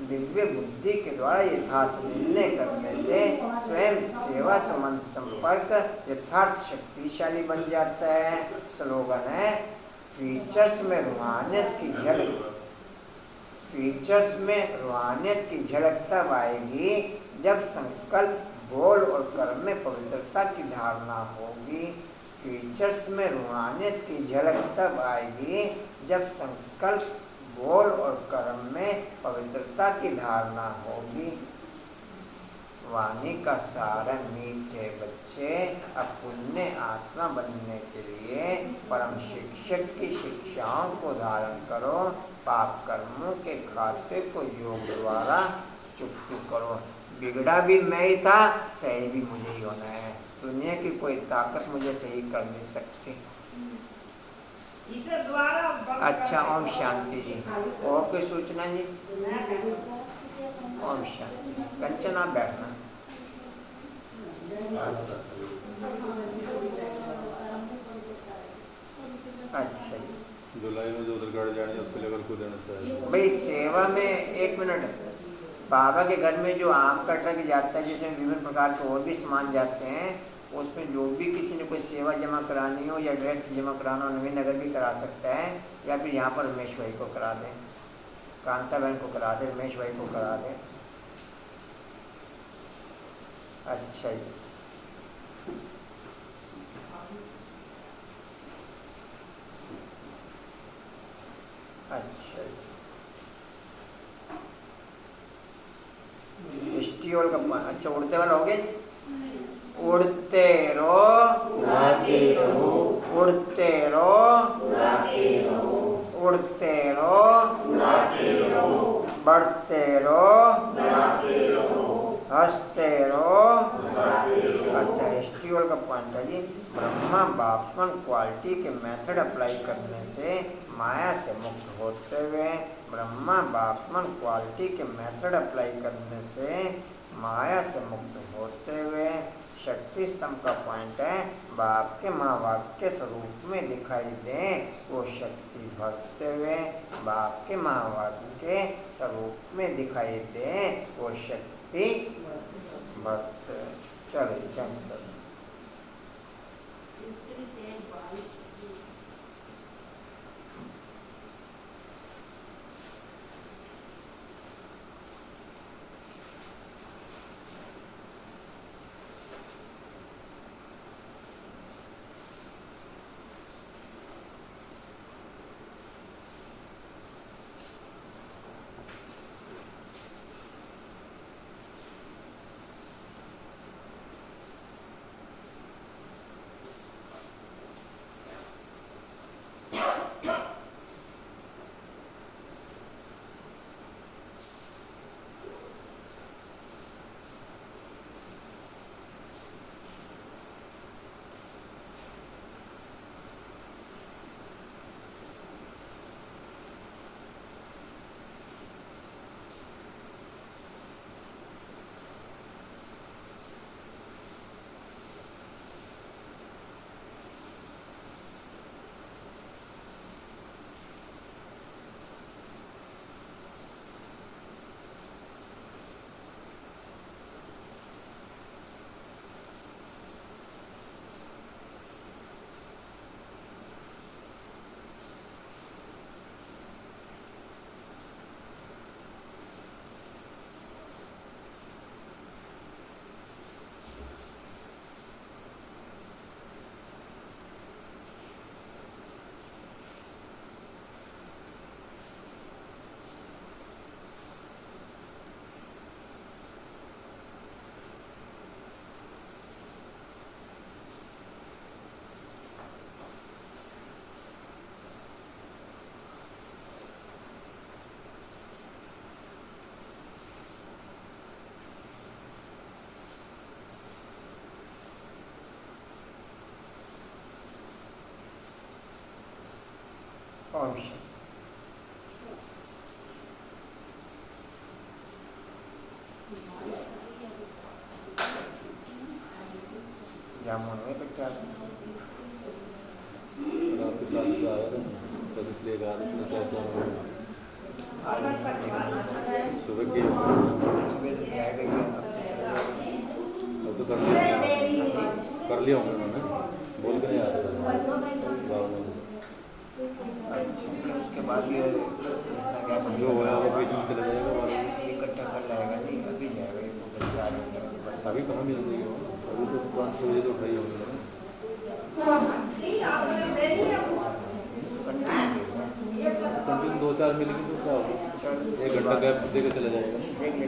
दिव्य बुद्धि के द्वारा यथार्थ निर्णय करने से स्वयं सेवा संबंध संपर्क यथार्थ शक्तिशाली बन जाता है। स्लोगन है फीचर्स में रूहानियत की झलक, फीचर्स में रूहानियत की झलक तब आएगी जब संकल्प बोल और कर्म में पवित्रता की धारणा होगी। फीचर्स में रूहानियत की झलक तब आएगी जब संकल्प बोल और कर्म में पवित्रता की धारणा होगी। वाणी का सारा मीठे बच्चे, अब पुण्य आत्मा बनने के लिए परम शिक्षक की शिक्षाओं को धारण करो। पाप कर्मों के खाते को योग द्वारा चुकती करो। बिगड़ा भी मैं ही था, सही भी मुझे ही होना है। दुनिया की कोई ताकत मुझे सही कर नहीं सकती। इसे द्वारा अच्छा, ओम शांति जी। और कोई सूचना जी? ओम शांति। कंचन आप बैठना। अच्छा जी। जुलाई में जो उधर गाड़ी जानी है उसको लेवल को देना चाहिए। भाई सेवा में एक मिनट, बाबा के घर में जो आम का ट्रक जाता है जिसमें विभिन्न प्रकार के और भी सामान जाते हैं, उसमें जो भी किसी ने कोई सेवा जमा करानी हो या डायरेक्ट जमा कराना हो, नवीन नगर भी करा सकता है या फिर यहाँ पर रमेश भाई को करा दें, कांता बहन को करा दें, रमेश भाई को करा दें। अच्छा जी। अच्छा जी। स्टील का अच्छा उड़ते वाला हो गया जी। उड़ते रहो, उड़ते रहो, उड़ते रहो, बढ़ते रहो, हंसते रहो। अच्छा, एस्टिवल का पॉइंट है जी। ब्रह्मा बाप्समन क्वालिटी के मेथड अप्लाई करने से माया से मुक्त होते हुए, ब्रह्मा बाप्समन क्वालिटी के मेथड अप्लाई करने से माया से मुक्त होते हुए शक्ति स्तंभ का पॉइंट है बाप के माँ बाप के स्वरूप में दिखाई दे, वो शक्ति भरते हुए बाप के माँ बाप के स्वरूप में दिखाई दे, वो शक्ति भरते। चलो थैंक्स करो। ओम शांति। जामुन में बेटा और आपके साथ जो आया था बस इसलिए कहा था इसलिए शायद तो आज नहीं देखा सुबह की सुबह तो क्या गई अब तो चला जाएगा। अब तो कर लिया होंगे उन्होंने बोल के नहीं आ रहे गाँव में अच्छा फिर उसके बाद ये इतना गैप जो होगा वो बीच में चला जाएगा और इकट्ठा कर लाएगा नहीं अभी जाएगा ये तो बच्चा आ जाएगा बस अभी कहाँ मिल रही हो अभी तो 5-6 बजे तो उठाई होगी कंटिन्यू 2-4 मिलेगी तो क्या होगा चल 1 घंटा गैप दे के चला जाएगा देख ले।